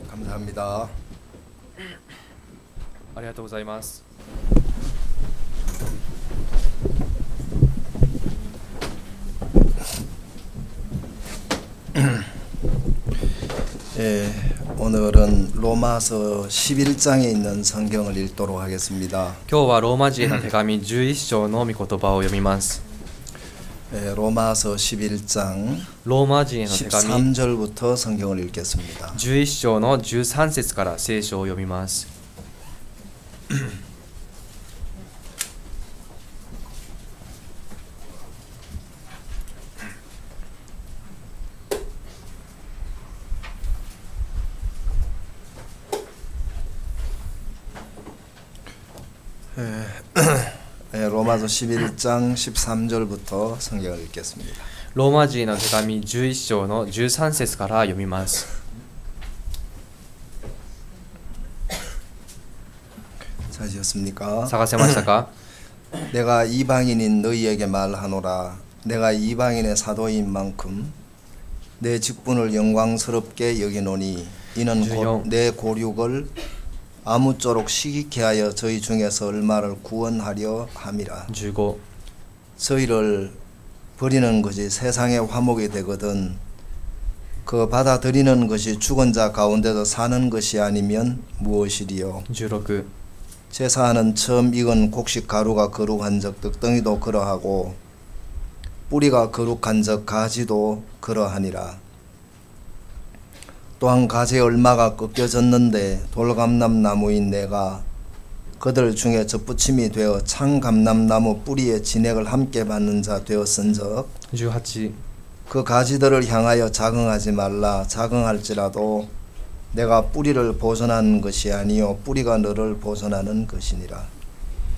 감사합니다. ありがとうございます。오늘은 로마서 11장에 있는 성경을 읽도록 하겠습니다. 今日はローマ人への手紙11章の御言葉を読みます。 로마서 11장 ローマ人への手紙 13절부터 성경을 읽겠습니다. 11章の13節から聖書を読みます。로마서 11장 13절부터 성경을 읽겠습니다. ローマ人への手紙11章の13節から読みます。 찾으셨습니까? 探せましたか？ 내가 이방인인 너희에게 말하노라. 내가 이방인의 사도인 만큼 내 직분을 영광스럽게 여기노니 이는 곧 내 고륙을 아무쪼록 시기케 하여 저희 중에서 얼마를 구원하려 함이라. 15 저희를 버리는 것이 세상의 화목이 되거든 그 받아들이는 것이 죽은 자 가운데서 사는 것이 아니면 무엇이리요. 16 제사하는 처음 익은 곡식 가루가 거룩한 적 떡덩이도 그러하고 뿌리가 거룩한 적 가지도 그러하니라. 또한 가지의 얼마가 꺾여졌는데 돌감람나무인 내가 그들 중에 젖붙임이 되어 창감람나무 뿌리의 진액을 함께 받는 자 되었은즉 18그 가지들을 향하여 자긍하지 말라. 자긍할지라도 내가 뿌리를 보존하는 것이 아니요 뿌리가 너를 보존하는 것이니라.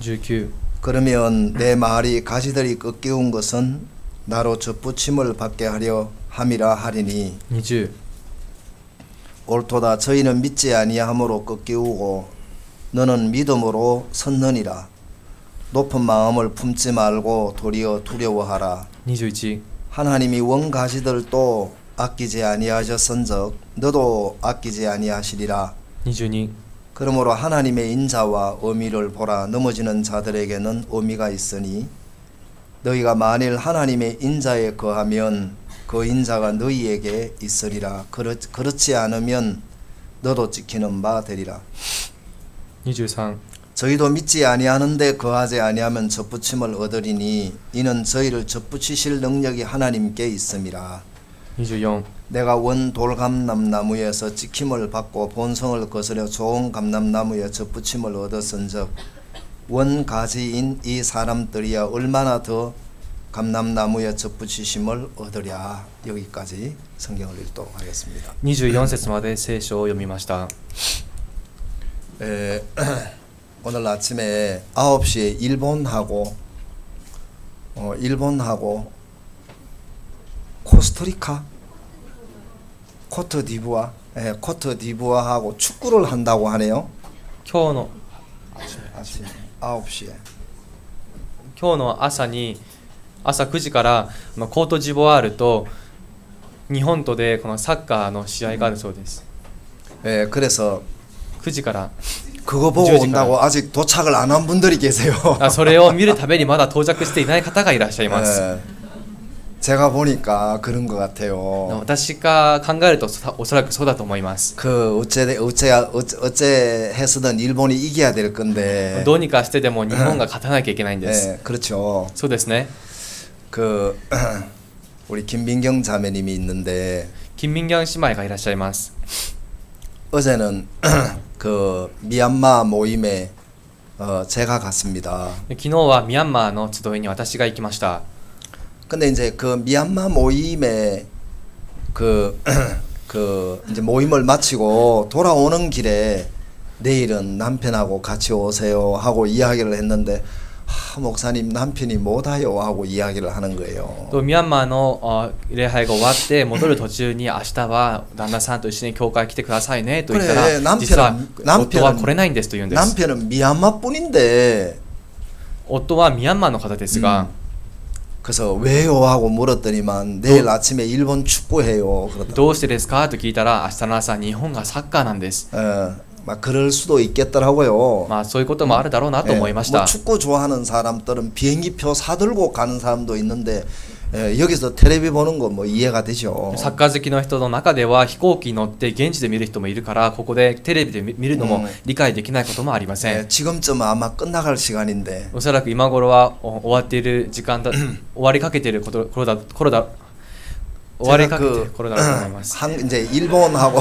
19 그러면 내 말이 가지들이 꺾이운 것은 나로 젖붙임을 받게 하려 함이라 하리니 20 옳도다. 저희는 믿지 아니함으로 꺾이우고 너는 믿음으로 섰느니라. 높은 마음을 품지 말고 도리어 두려워하라. 21 하나님이 원가지들도 아끼지 아니하셨은즉 너도 아끼지 아니하시리라. 22 그러므로 하나님의 인자와 의미를 보라. 넘어지는 자들에게는 의미가 있으니 너희가 만일 하나님의 인자에 거하면 그 인자가 너희에게 있으리라. 그렇지 않으면 너도 지키는 바 되리라. 23 저희도 믿지 아니하는데 거하지 아니하면 젖붙임을 얻으리니 이는 저희를 젖붙이실 능력이 하나님께 있음이라. 24 내가 원 돌감람나무에서 지킴을 받고 본성을 거스려 좋은 감람나무에 젖붙임을 얻었은즉 원 가지인 이 사람들이야 얼마나 더 감람나무에 젖붙이심을 얻으랴. 여기까지 성경을 읽도록 하겠습니다. 24節まで聖書を読みました。 오늘 아침에 9시에 일본하고 코스타리카 코트디부아하고 축구를 한다고 하네요. 今日の 아침 9시에 今日の朝に朝9時からコートジボワールと日本とでこのサッカーの試合があるそうです。 그래서 9時から 그거 보고 온다고 아직 도착을 안 한 분들이 계세요. それを見るためにまだ到着していない方がいらっしゃいます。 제가 보니까 그런 것 같아요. 私が考えるとおそらくそうだと思います。 어째 해서든 일본이 이겨야 될 건데. どうにかしてでも日本が勝たなきゃいけないんです。 그렇죠. そうですね。 우리 김민경 자매님이 있는데 金明姉妹がいらっしゃいます。 어제는 미얀마 모임에 제가 갔습니다. 昨日はミャンマーの集いに私が行きました。 근데 이제 미얀마 모임에 이제 모임을 마치고 돌아오는 길에 내일은 남편하고 같이 오세요 하고 이야기를 했는데 목사님 남편이 못 와요 하고 이야기를 하는 거예요. とミャンマーの礼拝が終わって戻る途中に明日は旦那さんと一緒に教会来てくださいねと言ったら実は夫は来れないんですと言うんです。 남편은 미얀마 분인데 夫はミャンマーの方ですが 그래서 왜요 하고 물었더니만 내일 아침에 일본 축구해요. どうしてですかと聞いたら明日の朝日本がサッカーなんです。 막 그럴 수도 있겠더라고요. まあそういうこともあるだろうなと思いました。 뭐 축구 좋아하는 사람들은 비행기표 사들고 가는 사람도 있는데 예, 여기서 텔레비 보는 거 뭐 이해가 되죠. サッカー好きの人の中では飛行機に乗って現地で見る人もいるからここでテレビで見るのも理解できないこともありません。 예, 지금쯤 아마 끝나갈 시간인데 おそらく今頃は終わっている時間だ終わりかけている頃だ終わりかけている頃だと思います。 이제 일본하고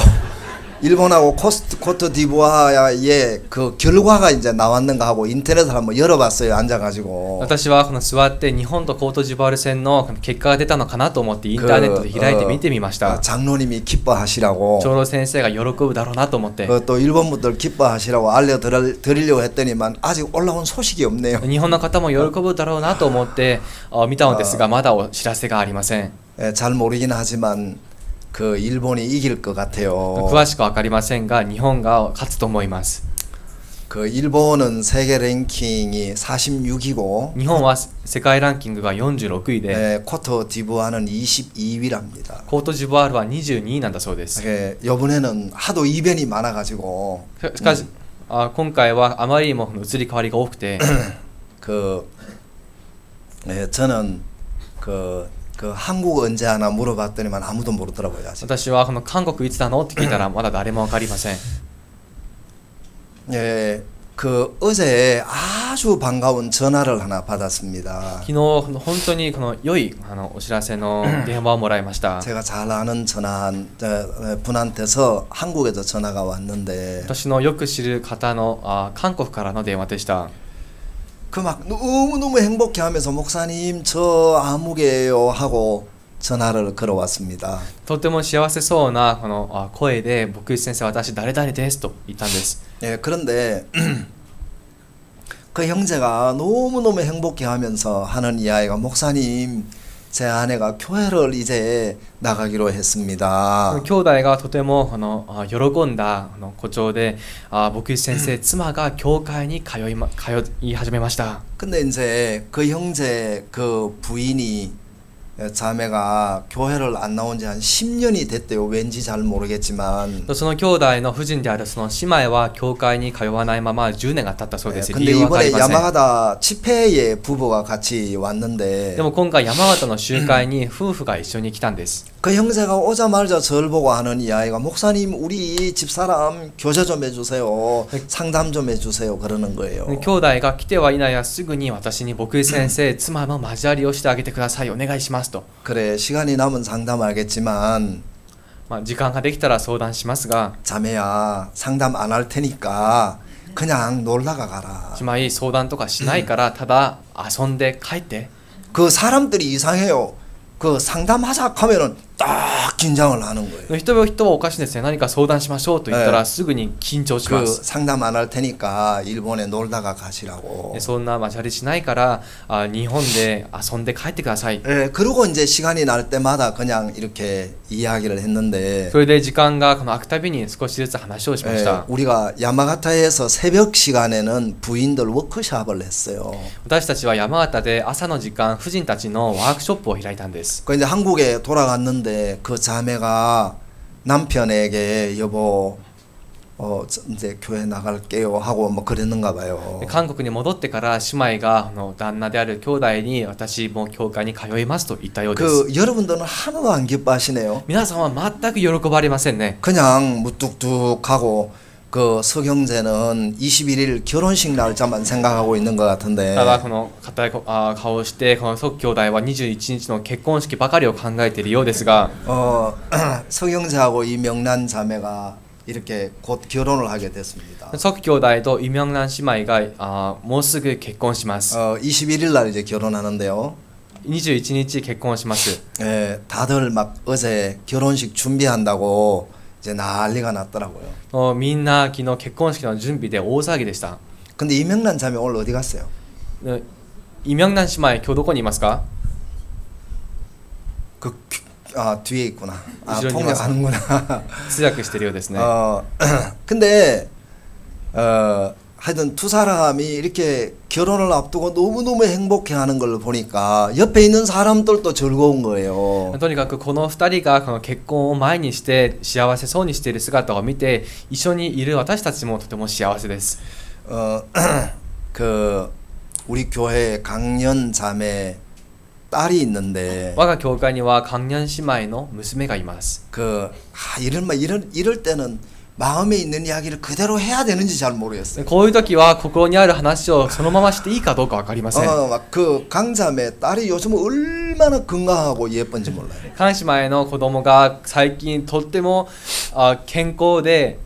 코트디부아의 그 결과가 이제 나왔는가 하고 인터넷을 한번 열어봤어요. 앉아가지고. 私はこの座って日本とコートジボワール戦の結果が出たのかなと思ってインターネットで開いて見てみました。 장로님이 기뻐하시라고. 長老先生が喜ぶだろうなと思って。 또 일본 분들 기뻐하시라고 알려드리려고 했더니만 아직 올라온 소식이 없네요. 日本の方も喜ぶだろうなと思って見たのですがまだお知らせがありません。 잘 모르긴 하지만 그 일본이 이길 것 같아요. 詳しくわかりませんが日本が勝つと思います。 그 일본은 세계 랭킹이 46위고 日本は世界ランキングが46位で 코트디부아는 22위랍니다. コートジボワールは22位なんだそうです。 이번에는 하도 이변이 많아가지고 しかし今回はあまりにも移り変わりが多くて저는 그 한국 언제 하나 물어봤더니만 아무도 모르더라고요. 私はこの韓国いつなのって聞いたらまだ誰もわかりません。 예, 그 어제 아주 반가운 전화를 하나 받았습니다. 昨日本当にこの良いお知らせの電話をもらいました。 제가 잘 아는 분한테서 한국에서 전화가 왔는데 私のよく知る方の韓国からの電話でした。 그 막 너무너무 행복해하면서 목사님 저 아무개예요 하고 전화를 걸어왔습니다. とても幸せそうなこの声で牧師先生私誰々ですと言ったんです。 예, 그런데 그 형제가 너무너무 행복해하면서 하는 이야기가 목사님 제 아내가 교회를 이제 나가기로 했습니다. 兄弟がとても喜んだ誇張で牧師先生妻が教会に通い始めました。 근데 이제 그 형제 그 부인이 자매가 교회를 안 나온 지 한 10년이 됐대요. 왠지 잘 모르겠지만. その兄弟の夫人であるその姉妹は教会に通わないまま10年が経ったそうです。 근데 이번에 야마가다 집회에 부부가 같이 왔는데 でも今回山形の集会に夫婦が一緒に来たんです。 그 형제가 오자마자 저를 보고 하는 이야기가 목사님 우리 집사람 교제 좀 해주세요. 상담 좀 해주세요. 그러는 거예요. 兄弟が来てはいないやすぐに私に牧師先生妻の交わりをしてあげてくださいお願いしますと。 그래 시간이 남은 상담하겠지만 時間ができたら相談しますが 자매야 상담 안 할 테니까 그냥 놀다가 가라. 姉妹相談とかしないからただ遊んで帰って。 그 사람들이 이상해요. 그 상담하자 하면은 딱 긴장을 하는 거예요. 人はおかしいですね。何か相談しましょうと言ったらすぐに緊張しま 그 す。 상담 안 할 테니까 일본에 놀다가 가시라고. そんな交わりしないから日本で遊んで帰ってください。 예, 그리고 이제 시간이 날 때마다 그냥 이렇게 이야기를 했는데 それで時間が空くたびに少しずつ話をしまし 예, た。 우리가 야마가타에서 새벽 시간에는 부인들 워크숍을 했어요. 私たちは山形で朝の時間婦人たちのワークショップを開いたんです。 그 이제 한국에 돌아갔는데 그 자매가 남편에게 여보 이제 교회 나갈게요 하고 뭐 그랬는가 봐요. 韓国に戻ってから姉妹が旦那である兄弟に私も教会に通いますと言ったようです。 그 여러분들은 하나도 안 기뻐하시네요. 皆さんは全く喜ばれませんね。 그냥 무뚝뚝하고 그 서경제는 21일 결혼식 날짜만 생각하고 있는 것 같은데. ただこの硬い顔をしてこの即兄弟は21日の結婚式ばかりを考えているようですが 서경제하고 이 명란 자매가 이렇게 곧 결혼을 하게 됐습니다. 即兄弟とイ・ミョンラン姉妹がもうすぐ結婚します。 21일 날 이제 결혼하는데요. 21日結婚します。 예, 다들 막 어제 결혼식 준비한다고 이제 난리가 났더라고요. みんな昨日結婚式の準備で大騒ぎでした。 근데 이명란 자매 오늘 어디 갔어요? イ・ミョンラン姉妹今日どこにいますか？ 뒤에 있구나. 통역하는구나. 通訳してるようですね。 근데 하여튼 두 사람이 이렇게 결혼을 앞두고 너무너무 행복해하는 걸 보니까 옆에 있는 사람들도 즐거운 거예요. とにかくこの2人がこの結婚を前にして幸せそうにしている姿を見て一緒にいる私たちもとても幸せです。 그 우리 교회 강연 자매 딸이 있는데 我が教会には강년姉妹の娘がいます。 이럴 때는 마음에 있는 이야기를 그대로 해야 되는지 잘 모르겠어요. こういう時は心にある話をそのまましていいかどうか分かりません。 그 강자매 딸이 요즘 얼마나 건강하고 예쁜지 몰라요. カン姉妹の子供が最近とっても健康で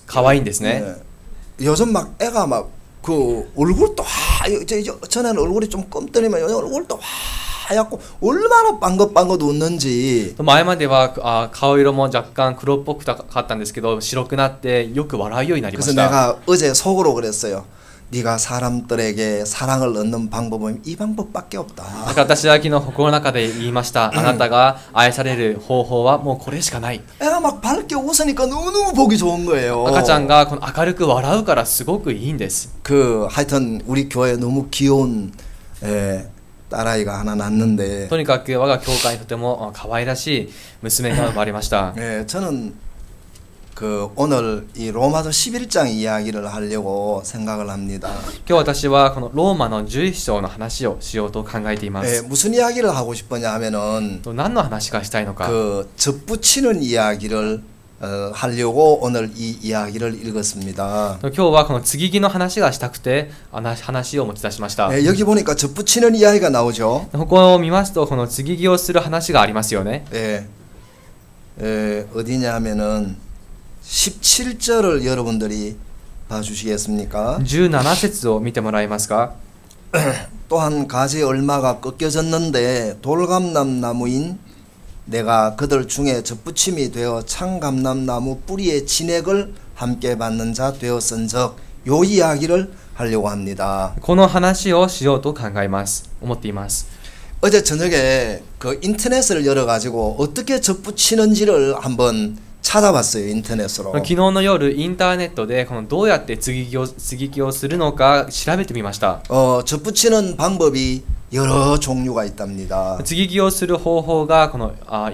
可愛いんですね。 네. 요즘 막 애가 막 그 얼굴도 전에는 얼굴이 좀 검더니만 요즘 얼굴도 하얗고 얼마나 빵긋빵긋 웃는지. 前までは顔色も若干黒っぽくかったんですけど白くなってよく笑うようになりま 그래서 した。 내가 어제 속으로 그랬어요. 네가 사람들에게 사랑을 얻는 방법은 이 방법밖에 없다. だから私は昨日心の中で言いました。あなたが愛される方法はもうこれしかない。 애가 막 밝게 웃으니까 너무너무 보기 좋은 거예요. 赤ちゃんがこの明るく笑うからすごくいいんです。 하여튼 우리 교회에 너무 귀여운 딸아이가 하나 낳는데 とにかく我が教会にとても可愛らしい娘が生まれました。 저는 오늘 이 로마서 11장 이야기를 하려고 생각을 합니다. 今日私はこのローマの11章の話をしようと考えています。 무슨 이야기를 하고 싶으냐 하면은 何の話がしたいのか。 접붙이는 이야기를 하려고 오늘 이 이야기를 읽었습니다. 今日はこの継ぎ木の話がしたくて話を持ち出しました。 여기 보니까 접붙이는 이야기가 나오죠. ここを見ますとこの継ぎ木をする話がありますよね。 어디냐 하면은 17절을 여러분들이 봐주시겠습니까? 17節を見てもらえますか。 또한 가지 얼마가 꺾여졌는데 돌감람 나무인 내가 그들 중에 접붙임이 되어 창감람나무 뿌리의 진액을 함께 받는 자 되었은즉 요 이야기를 하려고 합니다. この話をしようと思っています。 어제 저녁에 인터넷을 열어가지고 어떻게 접붙이는지를 한번 찾아봤어요. 인터넷으로. 昨日の夜インターネットでこのどうやって継ぎ木をするのか調べてみました。 접붙이는 방법이 여러 종류가 있답니다. 継ぎ木をする方法が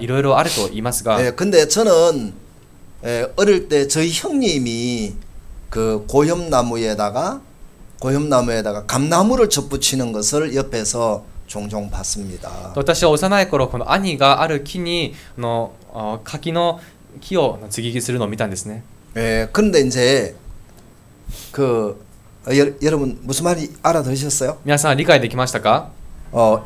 いろいろあると言いますが、 근데 저는 어릴 때 저희 형님이 고염나무에다가 감나무를 접붙이는 것을 옆에서 종종 봤습니다. 私は幼い頃この兄がある木に柿の木を継ぎ木するのを見たんですね。 그런데 이제 여러분 무슨 말이 알아들으셨어요? 皆さん理解できましたか？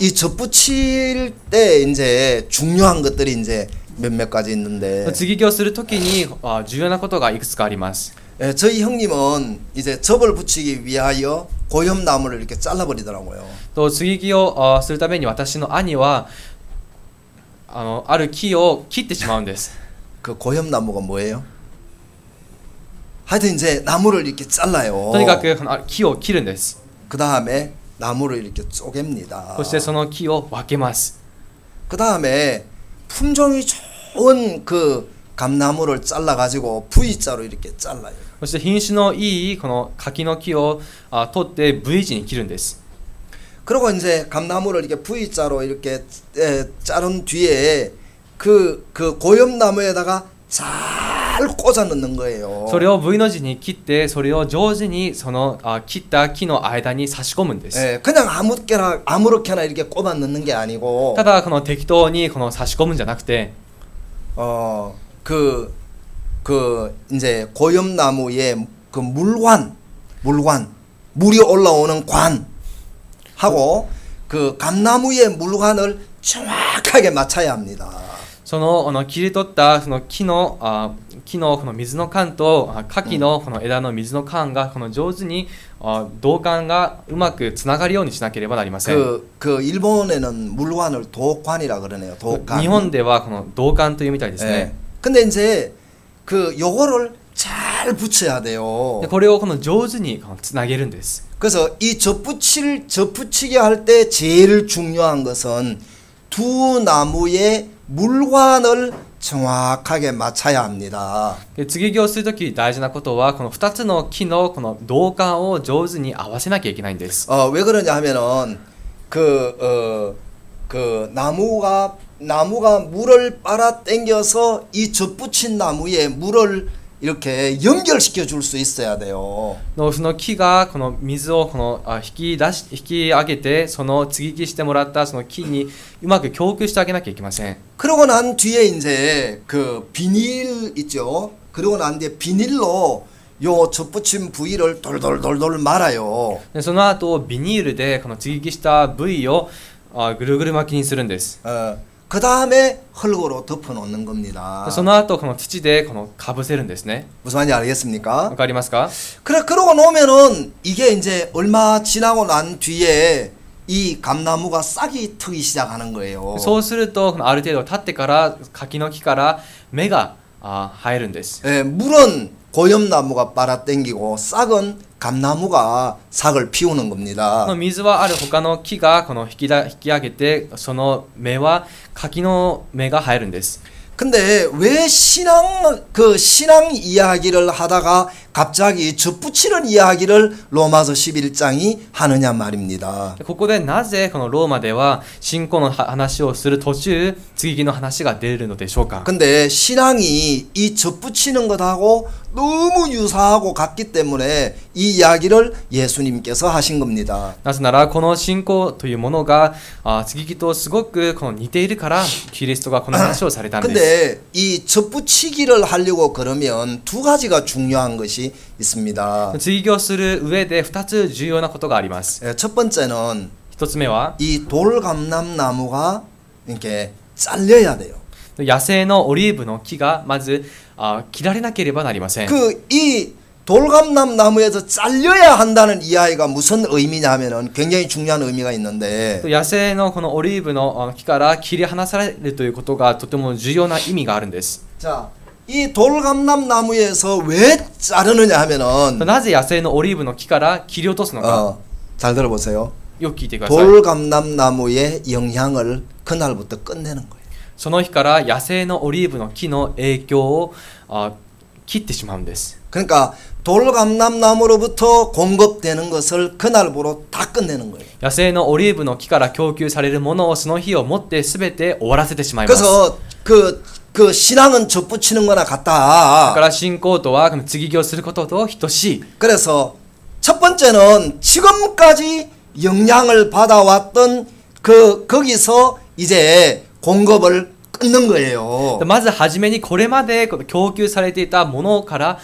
이 접붙일 때 이제 중요한 것들이 이제 몇몇 가지 있는데 継ぎ木をするときに重要なことがいくつかあります。 저희 형님은 이제 접을 붙이기 위하여 고염나무를 이렇게 잘라버리더라고요. と継ぎ木をするために私の兄はある木を切ってしまうんです。 그 고염나무가 뭐예요? 하여튼 이제 나무를 이렇게 잘라요. とにかく木を切るんです。 그 다음에 나무를 이렇게 쪼갭니다. そしてその木を分けます。 그 다음에 품종이 좋은 감나무를 잘라가지고 V자로 이렇게 잘라요. そして品種のいいこの柿の木を取って V 字に切るんです。 그리고 이제 감나무를 이렇게 V자로 이렇게 자른 뒤에 그 고염나무에다가 잘 꽂아 넣는 거예요. それを V の字に切ってそれを上手にその切った木の間に差し込むんです。 그냥 아무렇게나 이렇게 꼽아 넣는 게 아니고 ただこの適当にこの差し込むんじゃなくて 이제 고염나무의 물이 올라오는 관하고 감나무의 물관을 정확하게 맞춰야 합니다. その切り取ったその木のこの水の管と柿のこの枝の水の管がこの上手に導管がうまくつながるようにしなければなりません。 일본에는 물관을 도관이라 그러네요. 도관. 日本ではこの導管というみたいですね。 근데 이제 요거를 잘 붙여야 돼요. これをこの上手につなげるんです。 그래서 이 접붙이게 할 때 제일 중요한 것은 두 나무의 물관을 정확하게 맞춰야 합니다. 継ぎ木をするとき大事なことはこの2つの木のこの導管を上手に合わせなきゃいけないんです。 왜 그러냐 하면은 나무가 물을 빨아 당겨서 이 접붙인 나무에 물을 이렇게 연결시켜 줄 수 있어야 돼요. その木がこの水を引き上げて、その接ぎ木してもらったその木にうまく供給してあげなきゃいけません。 그러고 난 뒤에 이제 그 비닐 있죠. 그러고 난 뒤에 비닐로 요 접붙인 부위를 돌돌돌돌 말아요. でその後ビニールでこの接ぎ木した部位をぐるぐる巻きにするんです。 그 다음에 흙으로 덮어 놓는 겁니다. その後この土でこのかぶせるんですね。 무슨 말인지 알겠습니까? わかりますか？ 그러고 놓으면은 이게 이제 얼마 지나고 난 뒤에 이 감나무가 싹이 트기 시작하는 거예요. そうするとある程度経ってから柿の木から芽が生えるんです。 예, 물은 고염나무가 빨아당기고 싹은 감나무가 싹을 피우는 겁니다. この水はある他の木がこの引き上げて、その芽は柿の芽が生えるんです。 근데 왜 신앙 이야기를 하다가 갑자기 접붙이는 이야기를 로마서 11장이 하느냐 말입니다. ここでなぜこのローマでは信仰の話をする途中、接ぎ木の話が出るのでしょうか？ 근데 신앙이 이 접붙이는 것하고 너무 유사하고 같기 때문에 이 이야기를 예수님께서 하신 겁니다. なぜならこの信仰というものが接ぎ木とすごくこの似ているからキリストがこの話をされたんです。 근데 이 접붙이기를 하려고 그러면 두 가지가 중요한 것이 있습니다. 接ぎ木をする上で2つ重要なことがあります。 첫 번째는 1つ目は 이 돌감람나무가 이렇게 잘려야 돼요. 野生のオリーブの木がまず切られなければなりません。 이 돌감람나무에서 잘려야 한다는 이야기가 무슨 의미냐면은 굉장히 중요한 의미가 있는데 野生のこのオリーブの木から切り離されるということがとても重要な意味があるんです。 자, 이 돌감람나무에서 왜 자르느냐 하면은 なぜ野生のオリーブの木から切り落とすのか、 잘 들어보세요. よく聞いてください。 돌감람나무의 영향을 그날부터 끝내는 거예요. その日から野生のオリーブの木の影響を切ってしまうんです。 그러니까 돌감람나무로부터 공급되는 것을 그날부로 다 끝내는 거예요. 野生のオリーブの木から供給されるものをその日をもって全て終わらせてしまいます。 그래서 그 신앙은 접붙이는 거나 だか 같다. ら信仰とは接ぎ木をすることと等しい。 그래서 첫 번째는 지금까지 영향을 받아왔던 거기서 이제 공급을 끊는 거예요. まずはじめにこれまで供給されていたものから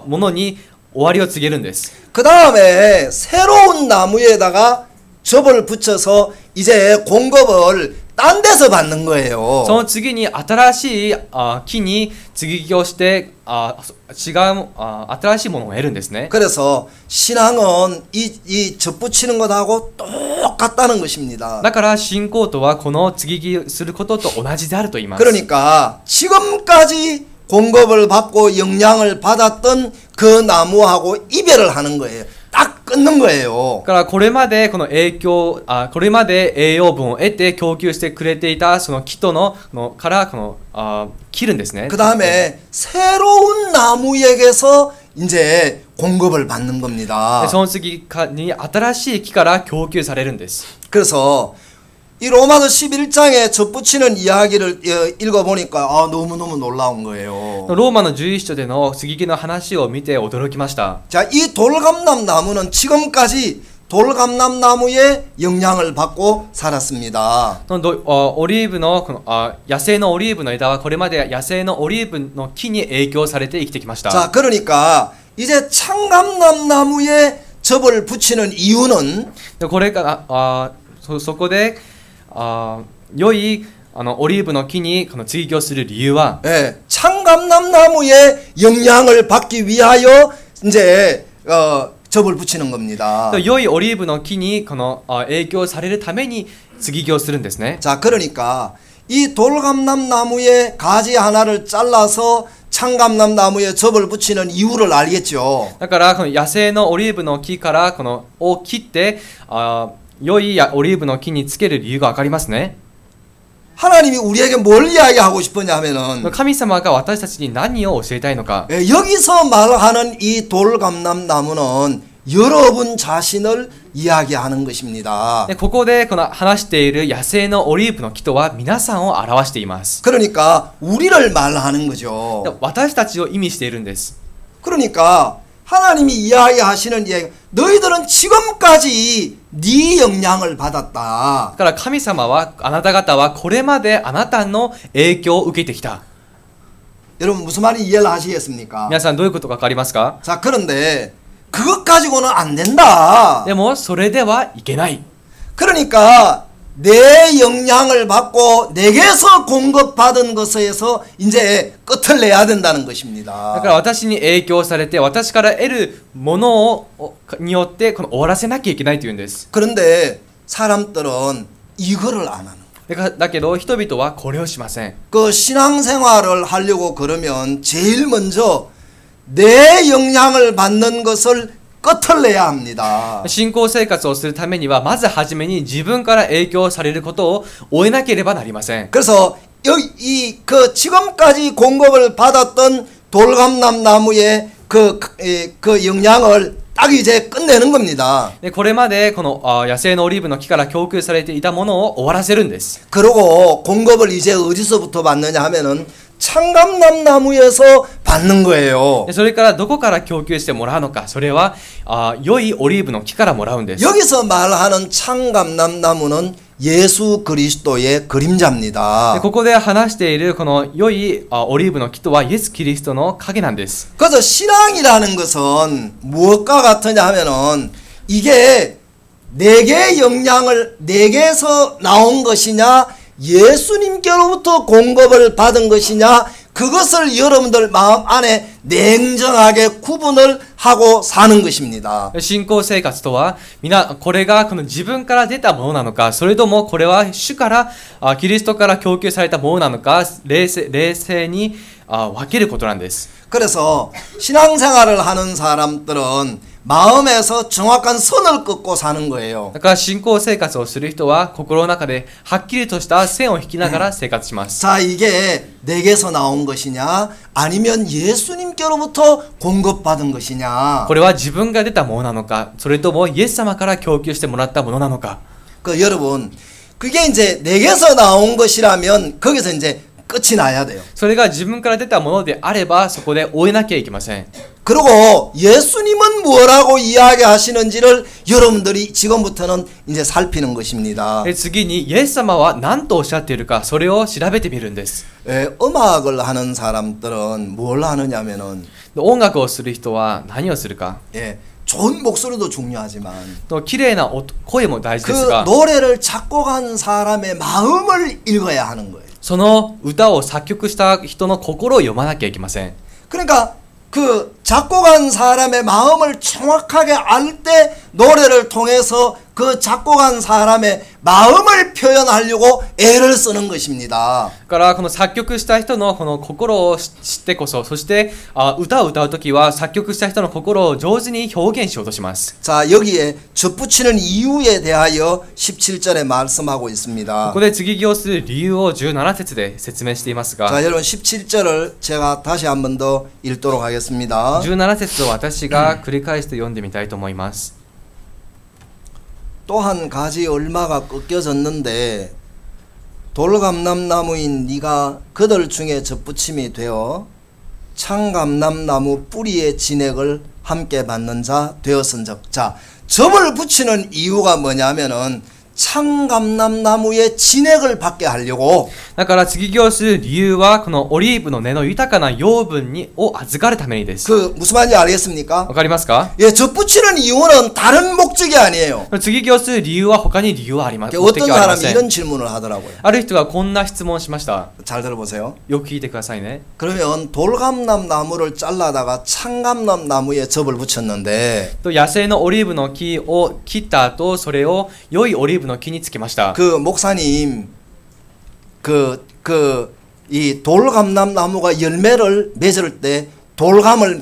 ものに終わりを告げるんです。 그 다음에 새로운 나무에다가 접을 붙여서 이제 공급을 딴 데서 받는 거예요. その次に新しい木に接ぎ木をして違う新しいものを得るんですね。 그래서 신앙은 이 접붙이는 것하고 똑같다는 것입니다. だから信仰とはこの接ぎ木することと同じであると言います。 그러니까 지금까지 공급을 받고 영향을 받았던 그 나무하고 이별을 하는 거예요. 딱 끊는 거예요. だからこれまでこのこれまで栄養分を得て供給してくれていたその木とから切るんですね。 그 다음에 새로운 나무에게서 이제 공급을 받는 겁니다. その次に新しい木から供給されるんです。 그래서 이 로마서 11장에 접붙이는 이야기를 읽어보니까 너무너무 놀라운 거예요. ローマの11章での接ぎ木の話を見て驚きました。 자, 이 돌감람나무는 지금까지 돌감람나무의 영향을 받고 살았습니다. オリーブの野生のオリーブの枝はこれまで野生のオリーブの木に影響されて生きてきました。 자, 그러니까 이제 참감람나무에 접을 붙이는 이유는 これからそこで良いオリーブの木に接ぎ木をする理由は、 참감람나무의 영향을 받기 위하여 이제 접을 붙이는 겁니다. 良いオリーブの木に影響されるために接ぎ木をするんですね。 자, 그러니까 이 돌감람나무의 가지 하나를 잘라서 참감람나무에 접을 붙이는 이유를 알겠죠. だからこの野生のオリーブの木からを切って良いオリーブの木につける理由がわかりますね。 하나님이 우리에게 뭘 이야기하고 싶었냐 하면은 神様が私たちに何を教えたいのか。 여기서 말하는 이 돌감람나무는 여러분 자신을 이야기하는 것입니다. でここでこの話している野生のオリーブの木とは皆さんを表しています。 그러니까 우리를 말하는 거죠. 私たちを意味しているんです。 그러니까 하나님이 이야기하시는 이야기, 너희들은 지금까지 네 영향을 받았다. だから神様はあなた方はこれまであなたの影響を受けてきた。 여러분 무슨 말인지 이해를 하시겠습니까? 皆さんどういうことか分かりますか？ 자, 그런데 그것 가지고는 안 된다. でもそれではいけない。 그러니까 내 영향을 받고 내게서 공급받은 것에서 이제 끝을 내야 된다는 だ 것입니다. から私に影響されて私から得るものをによってこの終わらせなきゃいけないというんです。 그런데 사람들은 이거를 안 하는. だけど人々はこれをしません。 그 신앙생활을 하려고 그러면 제일 먼저 내 영향을 받는 것을 끝을 내야 합니다. 信仰生活をするためにはまずはじめに自分から影響されることを終えなければなりません。 그래서 그 지금까지 공급을 받았던 돌감람 나무의 그 영향을 딱 이제 끝내는 겁니다. でこれまでこの野生のオリーブの木から供給されていたものを終わらせるんです。 그리고 공급을 이제 어디서부터 받느냐 하면은 창감람 나무에서 받는 거예요. でそれからどこから供給してもらうのか、それは良いオリーブの木からもらうんです。 여기서 말하는 창감람 나무는 예수 그리스도의 그림자입니다. でここで話しているこの良いオリーブの木とはイエス・キリストの影なんです。 그래서 신앙이라는 것은 무엇과 같으냐 하면은 이게 내게 영향을 내게서 나온 것이냐 예수님께로부터 공급을 받은 것이냐 그것을 여러분들 마음 안에 냉정하게 구분을 하고 사는 것입니다. 信仰生活とはこれがこの自分から出たものなのか、それともこれは主からキリストから供給されたものなのか、冷静に分けることなんです。 그래서 신앙생활을 하는 사람들은 마음에서 정확한 선을 긋고 사는 거예요. だから信仰生活をする人は心の中ではっきりとした線を引きながら生活します。 자, 이게 내게서 나온 것이냐 아니면 예수님께로부터 공급받은 것이냐. これは自分が出たものなのか、それともイエス様から供給してもらったものなのか。 그 여러분 그게 이제 내게서 나온 것이라면 거기서 이제 끝이 나야 돼요. それが自分から出たものであればそこで終えなきゃいけません。 그리고 예수님은 뭐라고 이야기하시는지를 여러분들이 지금부터는 이제 살피는 것입니다. 次にイエス様は何とおっしゃっているか、それを調べてみるんです。 음악을 하는 사람들은 뭘 하느냐면은 音楽をする人は何をするか。 좋은 목소리도 중요하지만 と綺麗な声も大事 그 ですが、 노래를 작곡한 사람의 마음을 읽어야 하는 거예요. その歌を作曲した人の心を読まなきゃいけません。 그러니까 그 작곡한 사람의 마음을 정확하게 알 때 노래를 통해서 그 작곡한 사람의 마음을 표현하려고 애를 쓰는 것입니다. だからこの作曲した人のこの心を知ってこそ、そして歌を歌うときは作曲した人の心を上手に表現しようとします。 자, 여기에 젖붙이는 이유에 대하여 17절에 말씀하고 있습니다. ここで継ぎ木をする理由を17節で説明していますが、 자, 여러분 17절을 제가 다시 한 번 더 읽도록 하겠습니다. 17節を私が繰り返して読んでみたいと思います。 또 한 가지 얼마가 꺾여졌는데 돌감람나무인 네가 그들 중에 젖붙임이 되어 창감람나무 뿌리의 진액을 함께 받는 자 되었은즉. 자, 접을 붙이는 이유가 뭐냐면은 창감람나무의 진액을 받게 하려고. だから継ぎ木をする理由はこのオリーブの根の豊かな養分を預かるためにです。 그 무슨 말인지 알겠습니까? わかりますか？ 예, 젖붙이는 이유는 다른 목적이 아니에요. 継ぎ木をする理由は他に理由はありません。 어떤 사람이 이런 질문을 하더라고요. ある人がこんな質問をしました。 잘 들어보세요. よく聞いてくださいね。 그러면 돌감람 나무를 잘라다가 창감람 나무에 접을 붙였는데 と野生のオリーブの木を切った後、それを良いオリーブの木につけました。 그 목사님 이 돌감람 나무가 열매를 맺을 때 돌감람을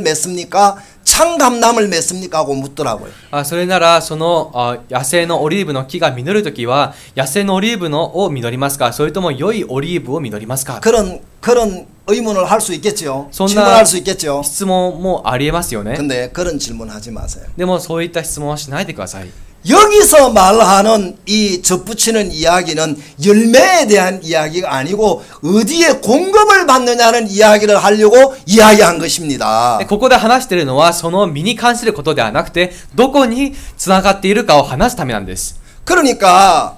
맺습니까? 창감남을 맺습니까? 하고 묻더라고요. それならその野生のオリーブの木が実るときは野生のオリーブのを実りますか、それとも良いオリーブを実りますか。 그런 의문을 할 수 있겠죠. そん 질문할 な 수 있겠죠. 質問もありえますよね。 근데 그런 질문하지 마세요. でもそういった質問はしないでください。 여기서 말하는 이 젖붙이는 이야기는 열매에 대한 이야기가 아니고 어디에 공급을 받느냐는 이야기를 하려고 이야기한 것입니다. ここで話しているのはその実に関することではなくて、どこにつながっているかを話すためなんです。 그러니까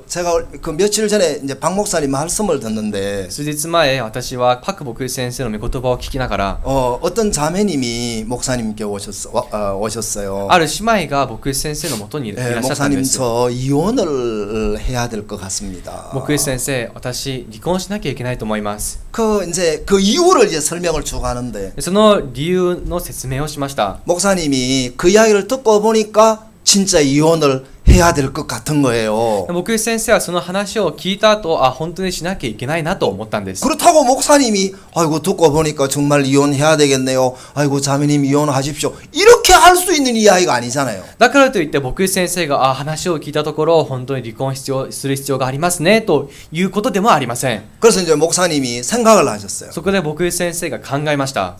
제가 며칠 전에 이제 박 목사님 말씀을 듣는데 数日前、私はパク牧師先生の御言葉を聞きながら、 어떤 자매님이 목사님께 오셨어요. ある姉妹が牧師先生のもとにいらっしゃったんで 목사님 す。 저 이혼을 해야 될 것 같습니다. 牧師先生、私離婚しなきゃいけないと思います。 이제 그 이유를 이제 설명을 쭉 하는데 その理由の説明をしました。 목사님이 그 이야기를 듣고 보니까 진짜 이혼을 해야 될 것 같은 거예요. 牧師先生はその話を聞いた後、本当にしなきゃいけないなと思ったんです。 그렇다고 목사님이 아이고 듣고 보니까 정말 이혼해야 되겠네요. 아이고 자매님 이혼하십시오. 이렇게 할 수 있는 이야기가 아니잖아요. だからといって牧師先生が話を聞いたところ、本当に離婚する必要がありますねということでもありません。 그래서 이제 목사님이 생각을 하셨어요. そこで牧師先生が考えました。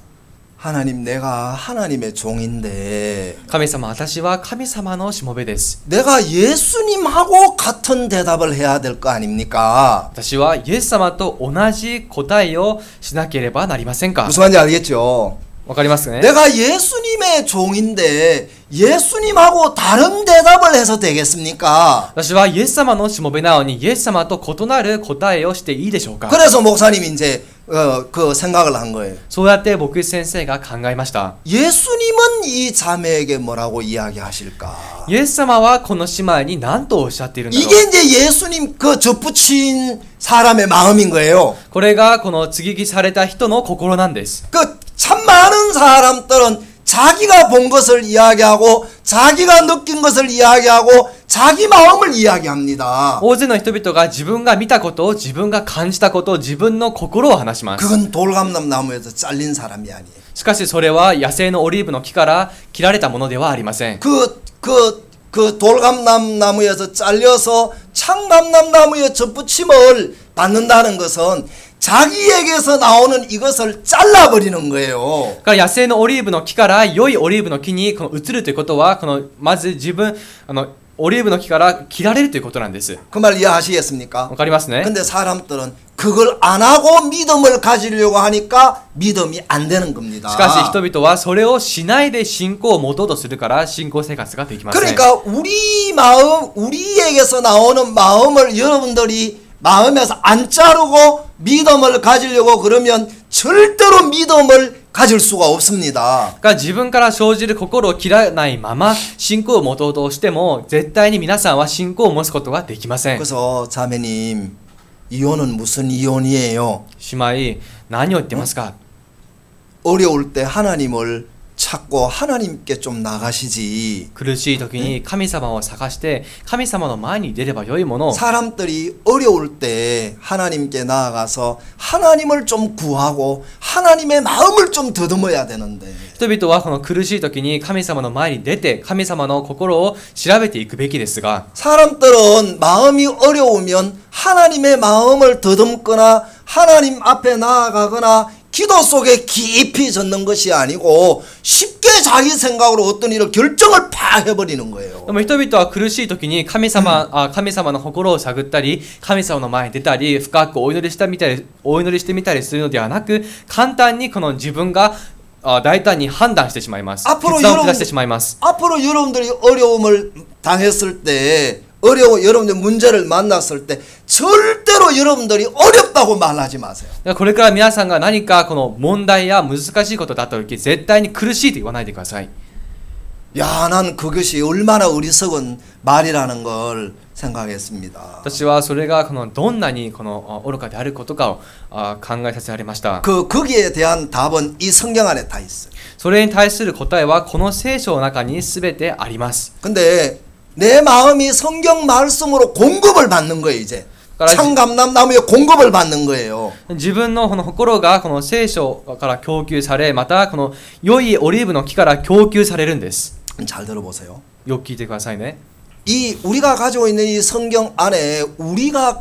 하나님 내가 하나님의 종인데 神様、私は神様のしもべです。 내가 예수님하고 같은 대답을 해야 될 거 아닙니까? 私はイエス様と同じ答えをしなければなりませんか。 무슨 말인지 알겠죠? わかりますね。 내가 예수님의 종인데 예수님하고 다른 대답을 해서 되겠습니까? 私はイエス様のしもべなのにイエス様と異なる答えをしていいでしょうか。 그래서 목사님이 이제 그 생각을 한 거예요. そうやって牧師先生が考えました。 예수님은 이 자매에게 뭐라고 이야기하실까? イエス様はこの姉妹に何とおっしゃっているんだろう。 이게 이제 예수님 그 젖붙인 사람의 마음인 거예요. これがこの接ぎ木された人の心なんです。 참 많은 사람들은 자기가 본 것을 이야기하고 자기가 느낀 것을 이야기하고 자기 마음을 이야기합니다. 大勢の人々が自分が見たことを、自分が感じたことを、自分の心を話します。 그건 돌감람 나무에서 잘린 사람이 아니에요. しかしそれは野生のオリーブの木から切られたものではありません。 그 돌감람 나무에서 잘려서 창감람 나무에 젖붙임을 받는다는 것은 자기에게서 나오는 이것을 잘라버리는 거예요. から野生のオリーブの木から良いオリーブの木にこの移るということは、まず自分オリーブの木から切られるということなんです。 그 말 이해하시겠습니까? わかりますね。 근데 사람들은 그걸 안 하고 믿음을 가지려고 하니까 믿음이 안 되는 겁니다. しかし人々はそれをしないで信仰を持とうとするから信仰生活ができません。 그러니까 우리 마음, 우리에게서 나오는 마음을 여러분들이 마음에서 안 자르고 믿음을 가지려고 그러면 절대로 믿음을 가질 수가 없습니다. 自分から生じる心を切らないまま信仰を持とうとしても絶対に皆さんは信仰を持つことができません。 그래서 자매님 이혼은 무슨 이혼이에요? 姉妹、何を言ってますか？ 어려울 때 하나님을 찾고 하나님께 좀 나가시지. 苦しい時に神様を探して神様の前に出ればよいものを。 사람들이 어려울 때 하나님께 나아가서 하나님을 좀 구하고 하나님의 마음을 좀 더듬어야 되는데 人々はこの苦しい時に神様の前に出て神様の心を調べていくべきですが、 사람들은 마음이 어려우면 하나님의 마음을 더듬거나 하나님 앞에 나아가거나 기도 속에 깊이 젖는 것이 아니고 쉽게 자기 생각으로 어떤 일을 결정을 팍 해버리는 거예요. でも人々は苦しい時に神様の心を探ったり神様の前に出たり深くお祈りしてみたりするのではなく、簡単にこの自分が大胆に判断してしまいます。決断を下してしまいます。 앞으로 여러분들이 어려움을 당했을 때 여러분들 문제를 만났을 때 절대로 여러분들이 어렵다고 말하지 마세요. これから皆さんが何かこの問題や難しいことだった時、絶対に苦しいと言わないでください。 야, 난 그것이 얼마나 어리석은 말이라는 걸 생각했습니다. 私はそれがどんなに愚かであることかを考えさせられました。 거기에 대한 답은 이 성경 안에 다 있어요. それに対する答えはこの聖書の中に全てあります。 근데 내 마음이 성경 말씀으로 공급을 받는 거예요, 이제. 참감람나무에 공급을 받는 거예요. 自分のこの心がこの聖書から供給され、またこの良いオリーブの木から供給されるんです。 잘 들어보세요. よく聞いてくださいね。 이 우리가 가지고 있는 이 성경 안에 우리가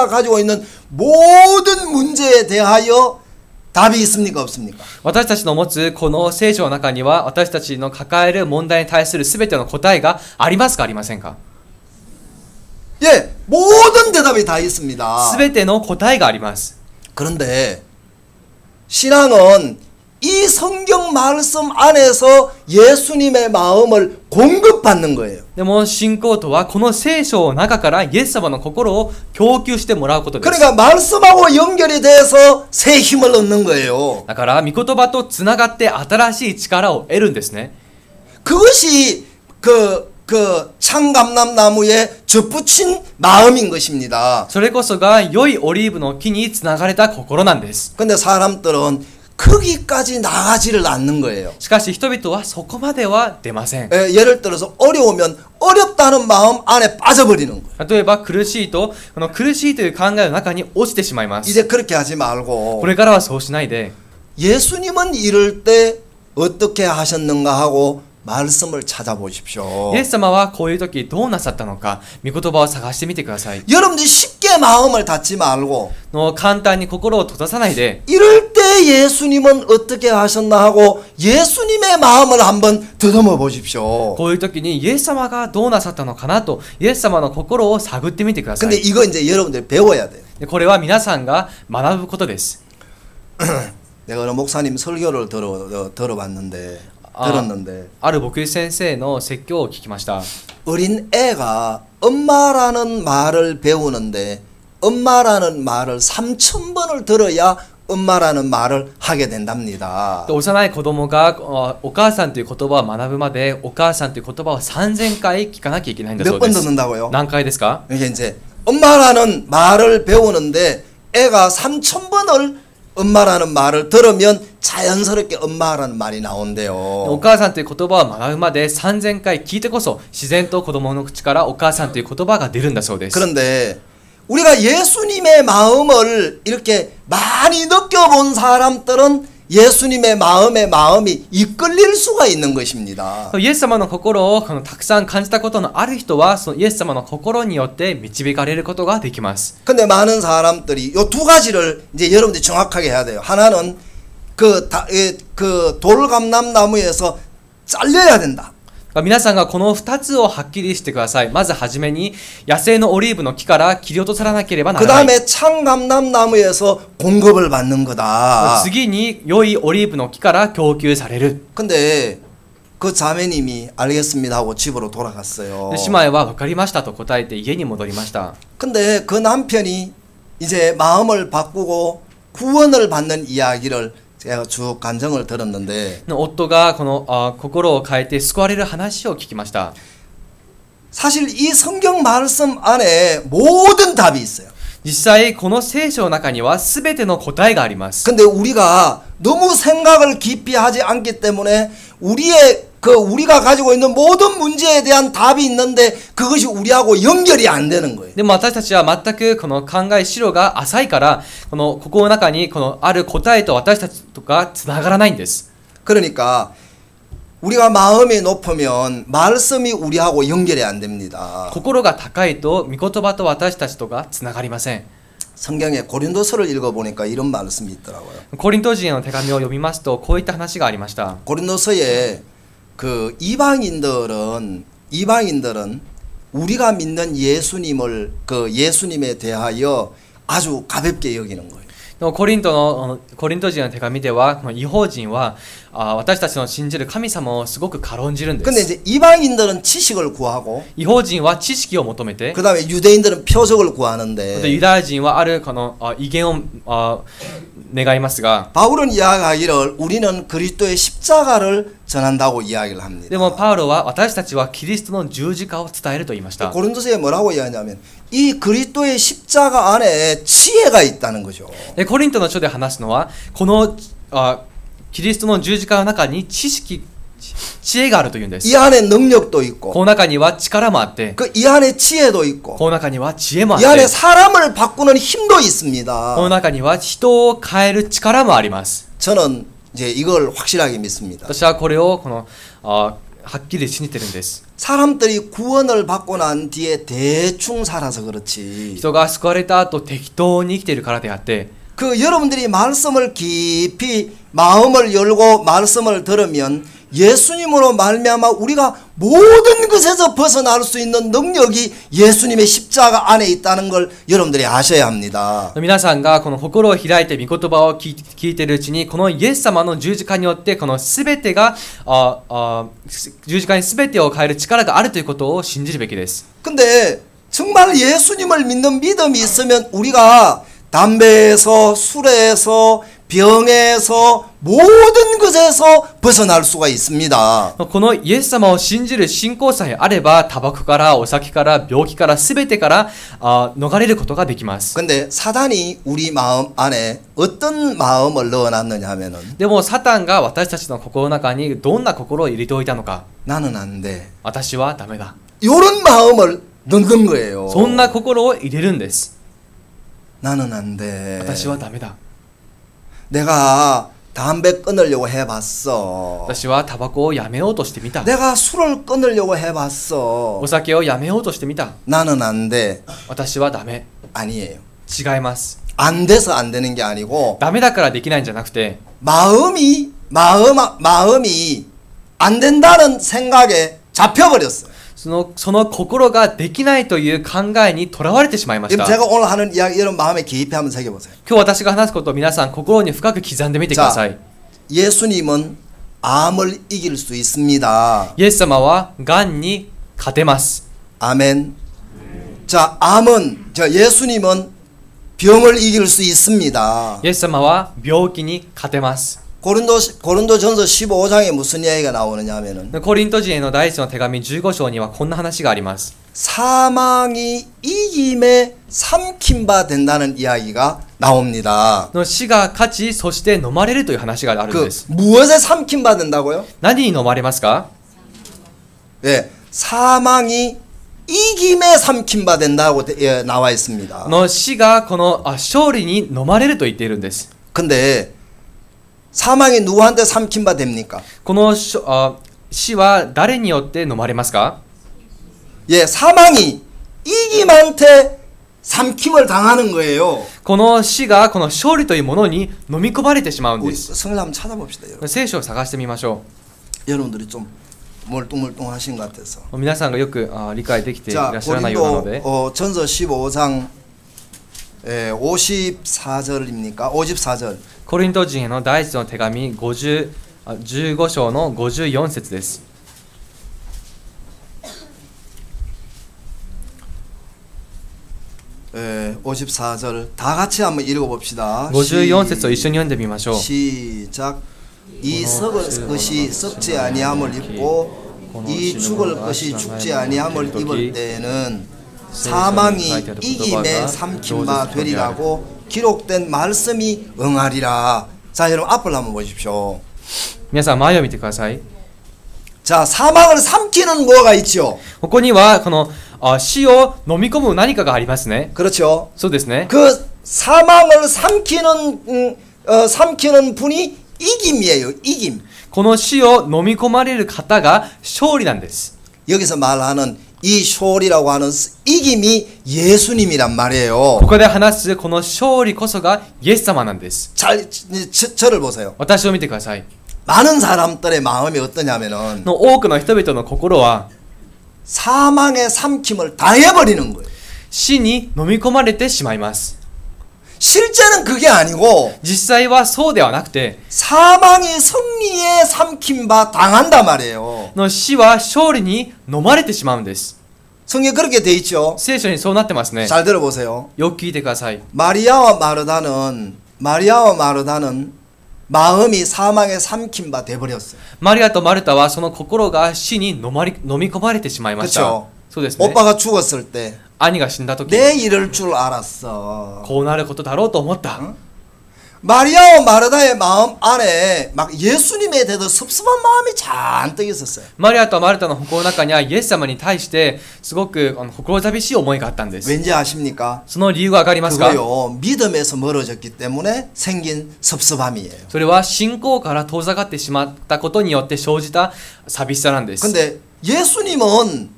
가지고 있는 모든 문제에 대하여 답이 있습니까 없습니까? 私たちの持つこの聖書の中には私たちの抱える問題に対するすべての答えがありますかありませんか？ 예, 모든 대답이 다 있습니다. すべての答えがあります。 그런데 신앙은 이 성경 말씀 안에서 예수님의 마음을 공급받는 거예요. でも信仰とはこの聖書の中からイエス様の心を供給してもらうことです。 그러니까 말씀하고 연결이 돼서 새 힘을 얻는 거예요. だから御言葉とつながって新しい力を得るんですね。 그것이 그 참감람나무에 접붙인 마음인 것입니다. それこそが良いオリーブの木につながれた心なんです。 근데 사람들은 거기까지 나가지를 않는 거예요. しかし人々はそこまでは出ません。 예를 들어서 어려우면 어렵다는 마음 안에 빠져버리는 거예요. 例えば苦しいとこの苦しいという考えの中に落ちてしまいます。 이제 그렇게 하지 말고 これからはそうしないで 예수님은 이럴 때 어떻게 하셨는가 하고 말씀을 찾아보십시오. イエス様はこういう時どうなさったのか御言葉を探してみてください。 여러분들이 쉽게 마음을 닫지 말고 簡単に心を閉ざさないで 이럴 때 예수님은 어떻게 하셨나 하고 예수님의 마음을 한번 더듬어 보십시오. こういう時にイエス様がどうなさったのかなとイエス様の心を探ってみてくださ 근데 い。 이거 이제 여러분들이 배워야 돼요. でこれは皆さんが学ぶことです。 내가 어느 목사님 설교를 들었는데 ある牧師先生の説教を聞きました。 어린 애가 엄마라는 말을 배우는데 엄마라는 말을 3,000번을 들어야 엄마라는 말을 하게 된답니다. 幼い子供がお母さんという言葉を学ぶまでお母さんという言葉を3000回聞かなきゃいけないんだそう 몇 で 번 す。 듣는다고요? 何回ですか？ 이게 이제 엄마라는 말을 배우는데 애가 3,000번을 엄마라는 말을 들으면 자연스럽게 엄마라는 말이 나온대요. お母さんという言葉を学ぶまで3000回聞いてこそ自然と子供の口からお母さんという言葉が出るんだそうです。 그런데 우리가 예수님의 마음을 이렇게 많이 느껴본 사람들은 예수님의 마음이 이끌릴 수가 있는 것입니다. イエス様の心をたくさん感じたことのある人はそのイエス様の心によって導かれることができます。 근데 많은 사람들이 요 두 가지를 이제 여러분들이 정확하게 해야 돼요. 하나는 그 돌감람나무에서 잘려야 된다. 皆さんがこの2つをはっきりしてください。まずはじめに野生のオリーブの木から切り落とさなければならない。 그다음에 참감람나무에서 공급을 받는 거다. 次に良いオリーブの木から供給される。 근데 그 자매님이 알겠습니다 하고 집으로 돌아갔어요. で姉妹は分かりましたと答えて家に戻りました。 근데 그 남편이 이제 마음을 바꾸고 구원을 받는 이야기를 제가 쭉 간증을 들었는데 夫がこの心を変えて救われる話を聞きました。 사실 이 성경 말씀 안에 모든 답이 있어요. 実際この聖書の中には全ての答えがあります。 근데 우리가 너무 생각을 깊이 하지 않기 때문에 우리가 가지고 있는 모든 문제에 대한 답이 있는데 그것이 우리하고 연결이 안 되는 거예요. でも私たちは全くこの考え資料が浅いからここの中にこのある答えと私たちとかつながらないんです。 그러니까 우리가 마음이 높으면 말씀이 우리하고 연결이 안 됩니다. 心が高いと御言葉と私たちとがつながりません。 성경에 고린도서를 읽어보니까 이런 말씀이 있더라고요. コリント人への手紙を読みますとこういった話がありました。 고린도서에 그 이방인들은 우리가 믿는 예수님에 대하여 아주 가볍게 여기는 거예요. コリント人の手紙ではこの異邦人は私たちの信じる神様をすごく軽んじるんで 근데 す。 이제 이방인들은 지식을 구하고 異邦人は知識を求めて 그다음에 유대인들은 표적을 ユ 구하는데 ダヤ人はあるこの威厳を願いますが 바울은 이야기하기를 우리는 그리스도의 십자가를 전한다고 이야기를 합니다. でもパウロは私たちはキリストの十字架を伝えると言いました。 고린도서에 뭐라고 이야기하냐면 이 그리스도의 십자가 안에 지혜가 있다는 거죠. でコリントの書で話すのはこのキリストの十字架の中に知識知恵があるというんです。 이 안에 능력도 있고 この中には力もあって、 그 이 안에 지혜도 있고 この中には知恵もあっ 이 て、 안에 사람을 바꾸는 힘도 この 있습니다. 中には人を変える力もあります。 저는 이제 이걸 확실하게 믿습니다. 私はこれをはっきり信じてるんです。 사람들이 구원을 받고 난 뒤에 대충 살아서 그렇지. 人が救われた後適当に生きているからであって、 그 여러분들이 말씀을 깊이 마음을 열고 말씀을 들으면 예수님으로 말미암아 우리가 모든 것에서 벗어날 수 있는 능력이 예수님의 십자가 안에 있다는 걸 여러분들이 아셔야 합니다. 皆さんがこの心を開いて御言葉を聞いているうちに、このイエス様の十字架によってこの全てが十字架に全てを変える力があるということを信じるべきです。 근데 정말 예수님을 믿는 믿음이 있으면 우리가 담배에서 술에서 병에서 모든 것에서 벗어날 수가 있습니다. このイエス様を信じる信仰さえあれば、タバコからお酒から病気から全てから逃れることができます。 근데 사단이 우리 마음 안에 어떤 마음을 넣어놨느냐 하면은 でもサタンが私たちの心の中にどんな心を入れておいたのか。 나는 안 돼. 私はダメだ。 이런 마음을 넣는 거예요. そんな心を入れるんです。 나는 안 돼. 私はダメだ。 내가 담배 끊으려고 해봤어. 私はタバコをやめようとしてみた。 내가 술을 끊으려고 해봤어. お酒をやめようとしてみた。 나는 안 돼. 私はダメ。 아니에요. 違います。 안 돼서 안 되는 게 아니고 ダメだからできないんじゃなくて、 마음이 안 된다는 생각에 잡혀버렸어요. その心ができないという考えにとらわれてしまいまし 지금 た。 제가 오늘 하는 이야기 이런 마음에 깊이 한번 새겨보세요. 今日私が話すことを皆さん心に深く刻んでみてください。 예수님은 암을 이길 수 있습니다. イエス様はがんに勝てます。 아멘. 자, 예수님은 병을 이길 수 있습니다. イエス様は病気に勝てます。 고린도전서 15장에 무슨 이야기가 나오느냐 하면은 コリント人への第一の手紙15章にはこんな話があります。 사망이 이김에 삼킨 바 된다는 이야기가 나옵니다. 死が勝ち、そして飲まれるという話があるん 그 です。 무엇에 삼킨 바 된다고요? 何に飲まれますか？ 예, 사망이 이김에 삼킨 바 된다고 나와 있습니다. 死がこの勝利に飲まれると言っているんです。 근데 사망이 누구한테 삼킨 바 됩니까? この死は誰によって飲まれますか？ 예, 사망이 이김한테 삼킴을 당하는 거예요. この死がこの勝利というものに飲み込まれてしまうんで 우리 す。 성을 한번 찾아봅시다, 여러분. 聖書を探してみましょ 여러분들이 좀 멀뚱멀뚱하신 것 같아서. う。皆さんがよく理解できていら 자, っしゃらないようなので、 전서 15장 54절입니까? 54절. コリント人への第一の手紙15章の54節です。 54절 다 같이 한번 읽어봅시다. 54節を一緒に読んでみましょう。 시작. 이 썩을 것이 썩지 아니함을 입고 이 죽을 것이 죽지 아니함을 입을 때에는 사망이 이김에 삼킨 바 되리라고 기록된 말씀이 응하리라. 자, 여러분 앞을 한번 보십시오. 皆さん前を見てください。 자, 사망을 삼키는 뭐가 있죠? ここにはこの死を飲み込む何かがありますね。 그렇죠. そうですね。 그 사망을 삼키는 분이 이김이에요. 이김. この死を飲み込まれる方が勝利なんです。 여기서 말하는 이 쇼리라고 하는 이김이 예수님이란 말이에요. ここで話すこの勝利こそがイエス様なんです。 저를 보세요. 私を見てください。 많은 사람들의 마음이 어떠냐면은 の多くの人々の心は 사망의 삼킴을 당해버리는 거예요. 死に飲み込まれてしまいます。 실제는 그게 아니고 実際はそうではなくて、 사망이 승리에 삼킨 바 당한단 말이에요. の死は勝利に飲まれてしまうんです。 성경에 그렇게 돼 있죠. 聖書にそうなってますね。 잘 들어보세요. よく聞いてください。 마리아와 마르다는 마음이 사망에 삼킨 바 돼버렸어요. マリアとマルタはその心が死に飲み込まれてしまいました。 그렇죠. そうですね。 오빠가 죽었을 때 兄が死んだ時、 내 이럴 줄 알았어. こうなることだろうと思った。 마리아와 마르다의 마음 안에 막 예수님에 대해서 섭섭한 마음이 잔뜩 있었어요. マリアとマルタの心の中にはイエス様に対してすごく心寂しい思いがあったんです。 왠지 아십니까? その理由がわかりますか？ 그거요. 믿음에서 멀어졌기 때문에 생긴 섭섭함이에요. それは信仰から遠ざかってしまったことによって生じた寂しさなんです。 근데 예수님은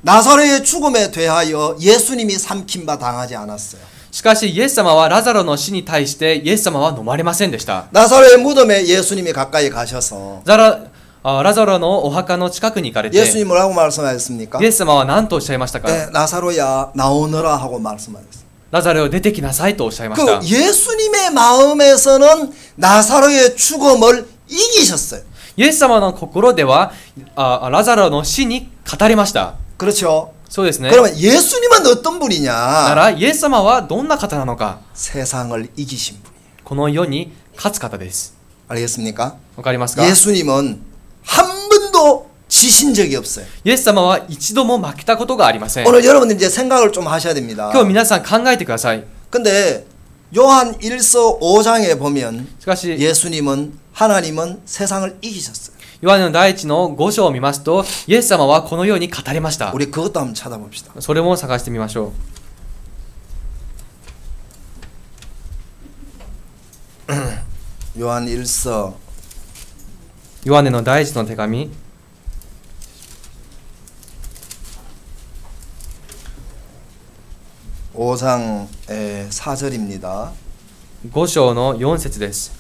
나사로의 죽음에 대하여 예수님이 삼킨바 당하지 않았어요. しかしイエス様はラザロの死に対してイエス様は飲まれませんでした。 나사로의 무덤에 예수님이 가까이 가셔서 ラザロのお墓の近くに行かれて 예수님 뭐라고 말씀하셨습니까? イエス様は何とおっしゃいましたか？ 네, 나사로야 나오너라 하고 말씀하셨어요. ラザロよ出てきなさいとおっしゃいまし 그 た。 예수님의 마음에서는 나사로의 죽음을 이기셨어요. イエス様の心ではラザロの死に語りました。 그렇죠. そうですね。 그러면 예수님은 어떤 な 분이냐? らイエス様はどんな方なのか。 세상을 이기신 분이에요. この世に勝つ方です。 알겠습니까? わかりますか？ 예수님은 한 번도 지신 적이 없어요. イエス様は一度も負けたことがありません。 오늘 여러분들 이제 생각을 좀 하셔야 됩니다. 今日皆さん考えてください。 근데 요한 1서 5장에 보면 しかし 예수님은 하나님은 세상을 이기셨어요. ヨハネの第一の5章を見ますとイエス様はこのように語りました。 우리 그것도 한번 찾아봅시다. それも探してみましょう。 요한 1서 ヨハネの第一の手紙 5장 4절입니다. 5章の4節です。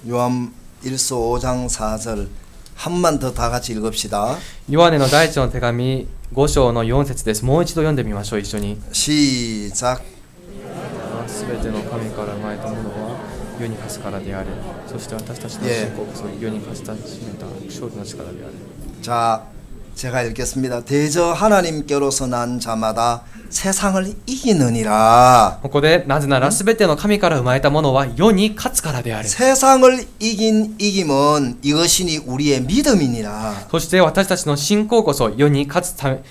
요한 1서 5장 4절 한 번 더 다 같이 읽읍시다. ヨハネの第一の手紙5章の4節です。もう一度読んでみましょう。一緒に。 시작. すべての神から生まれたものは世に勝つからである。そして私たちの信仰こそ世に勝ちたしめた勝利の力である。 자, 제가 읽겠습니다. 대저 하나님께로서 난 자마다 세상을 이기느니라. ここでなぜならすべての神から生まれたものは世に勝つからである。 세상을 이긴 이김은 이것이니 우리의 믿음이니라. そして私たちの信仰こそ世に勝つため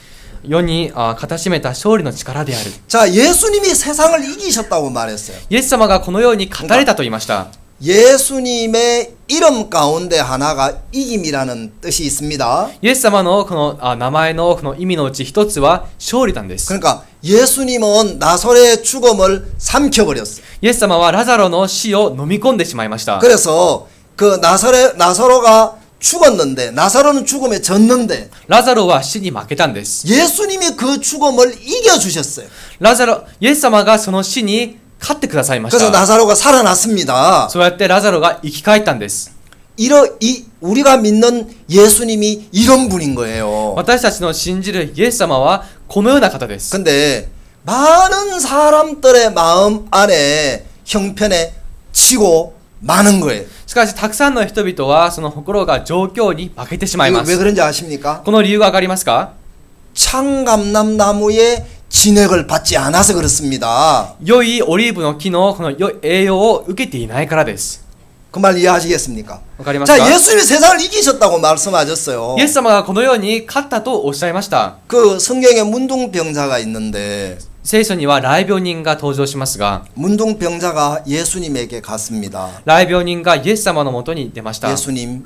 世に勝たしめた勝利の力である。 자, 예수님이 세상을 이기셨다고 말했어요. イエス様がこのように語れたと言いました。 예수님의 이름 가운데 하나가 이김이라는 뜻이 있습니다. イエス様のこの名前のこの意味のうち一つは勝利なんです。 그러니까 예수님은 나사로의 죽음을 삼켜버렸어요. イエス様はラザロの死を飲み込んでしまいました。 그래서 그 나사로가 죽었는데 나사로는 죽음에 졌는데 ラザロは死に負けたんです。 예수님이 그 죽음을 이겨주셨어요. イエス様がその死に勝ってくださいまし 그래서 た。 나사로가 살아났습니다. そうやってラザロが生き返ったんです。 우리가 믿는 예수님이 이런 분인 거예요. 私たちの信じるイエス様はこのような方です。 근데 많은 사람들의 마음 안에 형편에 치고 마는 거예요. しかしたくさんの人々はその心が状況に負けてしまいま 왜 す。 그런지 아십니까? この理由がわかりますか？ 창감람나무의 진액을 받지 않아서 그렇습니다. 良いオリーブの木のこの栄養を受けていないからです。 그 말 이해하시겠습니까? わかりますか？ 자, 예수님이 세상을 이기셨다고 말씀하셨어요. イエス様がこのように勝ったとおっしゃいました。 그 성경에 문둥병자가 있는데 聖書には雷病人が登場しますが、 문둥병자가 예수님에게 갔습니다. 雷病人がイエス様のもとに出ました。 예수님,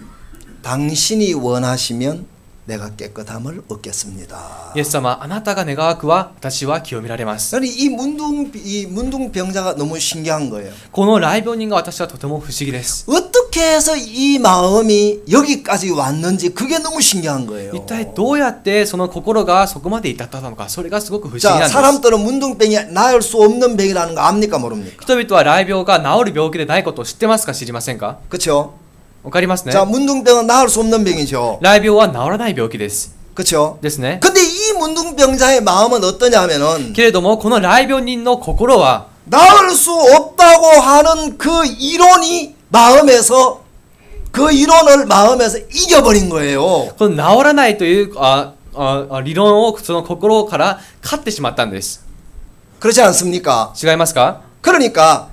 당신이 원하시면 내가 깨끗함을 얻겠습니다. イエス様、あなたが願わくは私は清められます。 아니, 이 문둥병자가 너무 신기한 거예요. この雷病人が私はとても不思議です。 어떻게 해서 이 마음이 여기까지 왔는지 그게 너무 신기한 거예요. 一体どうやってその心がそこまで至ったのか、それがすごく不思議なん 자, です。 사람들은 문둥병이 나을 수 없는 병이라는 거 압니까 모릅니까? 人々は雷病が治る病気でないことを知ってますか、知りませんか？ 그렇죠? わかりますね。 자, 문둥병은 나을 수 없는 병이죠. 雷病は治らない病気です。 그렇죠? ですね。 근데 이 문둥병자의 마음은 어떠냐면은 けれどもこの雷病人の心は 나을 수 없다고 하는 그 이론이 마음에서 그 이론을 마음에서 이겨버린 거예요. この治らないという理論をその心から勝ってしまったんです。 그렇지 않습니까? 違いますか？ 그러니까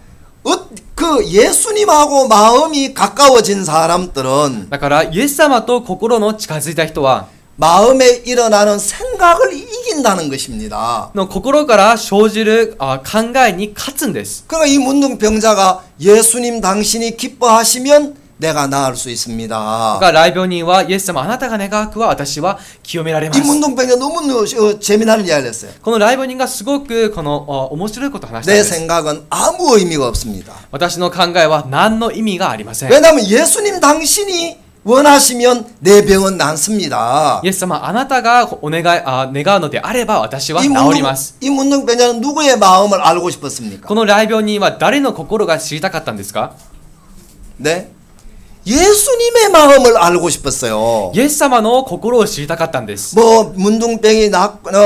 그 예수님하고 마음이 가까워진 사람들은 だからイエス様と心の近づいた人は 마음에 일어나는 생각을 이긴다는 것입니다. の心から生じる考えに勝つんです。 그러니까 이 문둥병자가 예수님 당신이 기뻐하시면 내가 나을 수 있습니다. だからライ病人はイエス様あなたが願くは私は清められま 이 す。 문둥병자 너무 재미난 이야기를 했어요. このライ病人がすごくこの面白いことを話したん 내 です。 생각은 아무 의미가 없습니다. 私の考えは何の意味がありません。 왜냐하면 예수님 당신이 원하시면 내 병은 낫습니다. イエス様あなたが願うのであれば私は治ります。 이 문둥병자는 누구의 마음을 알고 싶었습니까? このライ病人は誰の心が知りたかったんですか？ 네? 예수님의 마음을 알고 싶었어요. イエス様の心を知りたかったんです。 뭐 문둥병이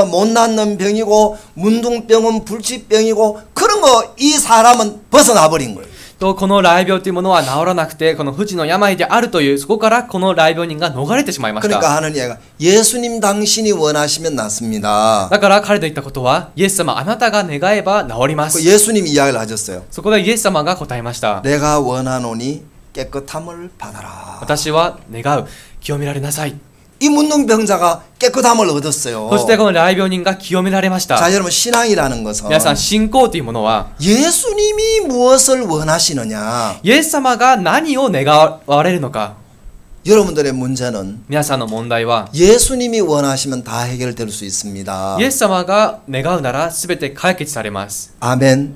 못 낫는 병이고 문둥병은 불치병이고 그런 거 이 사람은 벗어나 버린 거예요. とこの雷病というものは治らなくてこの不治の病であるというそこからこの雷病人が逃れてしまいました。 그러니까 하는 이야기가 예수님 당신이 원하시면 낫습니다. だから彼の言ったことはイエス様あなたが願えば治ります。 예수님이 이야기를 하셨어요. そこでイエス様が答えました。 내가 원하노니 깨끗함을 받아라. 私は願う清められなさい。 이 문둥병자가 깨끗함을 얻었어요. そしてこの雷病人が清められました。 자, 여러분 신앙이라는 것은 皆さん信仰というものは 예수님이 무엇을 원하시느냐. イエス様が何を願われるのか。 여러분들의 문제는 皆さんの問題は 예수님이 원하시면 다 해결될 수 있습니다. イエス様が願うなら全て解決されます。 아멘.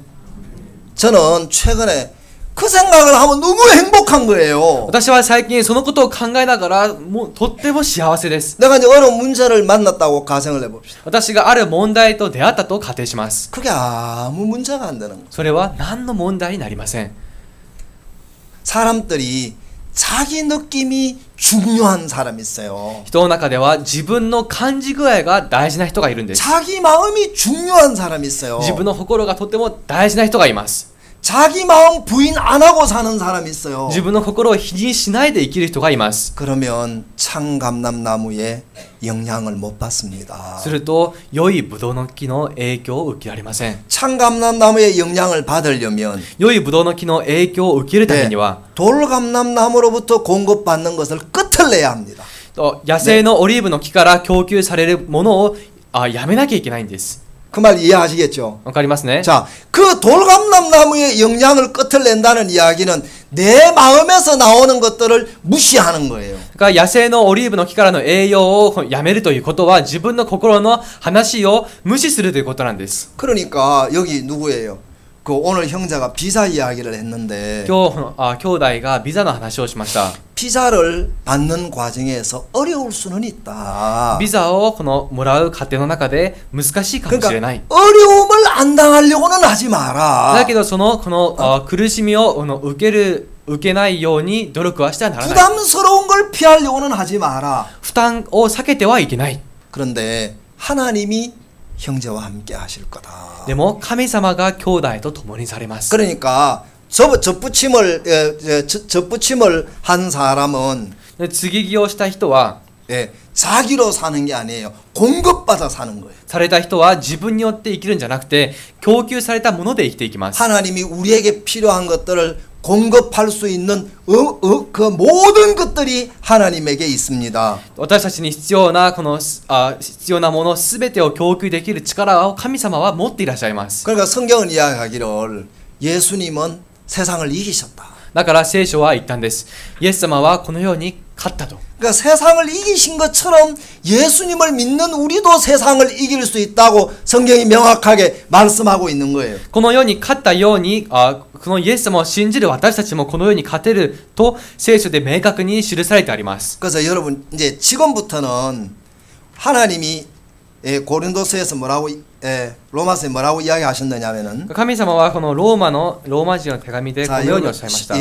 저는 최근에 그 생각을 하면 너무 행복한 거예요. 私は最近そのことを考えながらもうとっても幸せです。 내가 이제 어느 문제를 만났다고 가정을 해봅시다. 私がある問題と出会ったと仮定します。 그게 아무 문제가 안 되는 거예요. それは何の問題になりません。 사람들이 자기 느낌이 중요한 사람이 있어요. 人の中では自分の感じ具合が大事な人がいるんです。 자기 마음이 중요한 사람이 있어요. 自分の心がとても大事な人がいます。 자기 마음 부인 안 하고 사는 사람이 있어요. 自分の心を否認しないで生きる人がいます。 그러면 창감람나무의 영향을 못 받습니다. すると良いブドウの木の影響を受けられません。 창감람나무의 영향을 받으려면 良いブドウの木の影響を受けるためには、 돌감람나무로부터 공급받는 것을 끝을 내야 합니다. 野生のオリーブの木から供給されるものをやめなきゃいけないんです。 그 말 이해하시겠죠? わかりますね。 자, 그 돌감람나무의 영향을 끝을 낸다는 이야기는 내 마음에서 나오는 것들을 무시하는 거예요. だから野生のオリーブの木からの栄養をやめるということは自分の心の話を無視するということなんです。 그러니까 여기 누구예요? 그 오늘 형제가 비자 이야기를 했는데 今日兄弟がビザの話をしました。 비자를 받는 과정에서 어려울 수는 있다. ビザをもらう過程の中で難しいかもしれない。 그러니까 어려움을 안 당하려고는 하지 마라. だけどこの苦しみを受けないように努力はしてはならない。 부담스러운 걸 피하려고는 하지 마라. 負担を避けてはいけない。 그런데 하나님이 형제와 함께 하실 거다. でも神様が兄弟と共にされます。 그러니까 접붙임을 한 사람은 継ぎ木をした人は 자기로 사는 게 아니에요. 공급받아 사는 거예요. された人は自分によって生きるんじゃなくて供給されたもので生きていきます。 하나님이 우리에게 필요한 것들을 공급할 수 있는 그 모든 것들이 하나님에게 있습니다. 私たちに必要な必要なものすべてを供給できる力を神様は持っていらっしゃいます。 그러니까 성경은 이야기하기를 예수님은 세상을 이기셨다. だから聖書は言ったんです。イエス様はこのように勝ったと。 그러니까 세상을 이기신 것처럼 예수님을 믿는 우리도 세상을 이길 수 있다고 성경이 명확하게 말씀하고 있는 거예요. このように勝ったようにこのイエス様を信じる私たちもこのように勝てると聖書で明確に記されてあります。 그래서 여러분 이제 지금부터는 하나님이 고린도서에서 로마서에 뭐라고 이야기하셨느냐면은 神様はこのローマ人の手紙でこのようにおっしゃいました。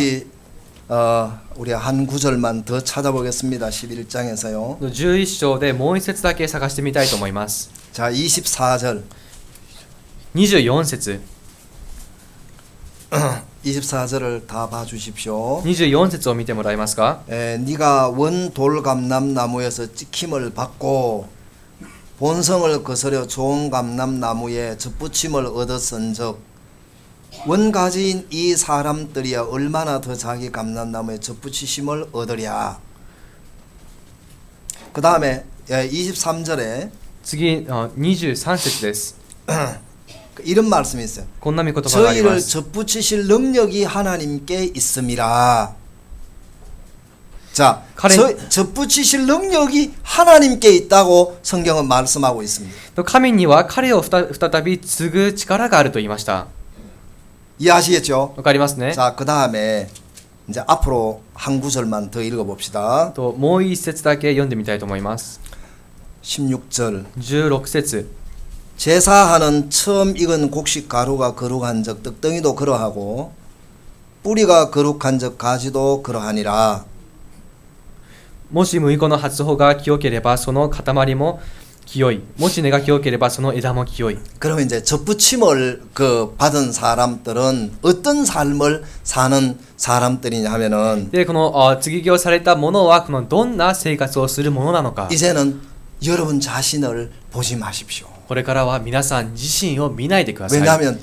우리 한 구절만 더 찾아보겠습니다. 11장에서요. 11章でもう一節だけ探してみたいと思います。 자, 24절. 24節 24절을 다 봐주십시오. 24節を見てもらえますか。 네가 원 돌감람나무에서 찍힘을 받고 본성을 거스려 좋은 감람나무에 접붙임을 얻었은즉 원가지인 이 사람들이야 얼마나 더 자기 감람나무에 접붙이심을 얻으랴. 그 다음에 23절에 次、23節です。 이런 말씀이 있어요. こんな御言葉がありま 저희를 す。 접붙이실 능력이 하나님께 있음이라. 자, 접붙이실 능력이 하나님께 있다고 성경은 말씀하고 있습니다. 神には彼を再び継ぐ力があると言いました。 이해하시겠죠? わかりますね。 자, 그 다음에 이제 앞으로 한 구절만 더 읽어봅시다. ともう一節だけ読んでみたいと思います。 16절. 16節。 제사하는 처음 익은 곡식 가루가 거룩한 적 떡덩이도 그러하고 뿌리가 거룩한 적 가지도 그러하니라. もし麦粉の発穂が清ければその塊も清い。もし根が清ければその枝も清い。 그러면 이제 접붙임을 받은 사람들은 어떤 삶을 사는 사람들이냐 하면은 で、この接ぎをされた者はこのどんな生活をするものなのか。 이제는 여러분 자신을 보지 마십시오. これからは皆さん自身を見ないでください。 왜냐하면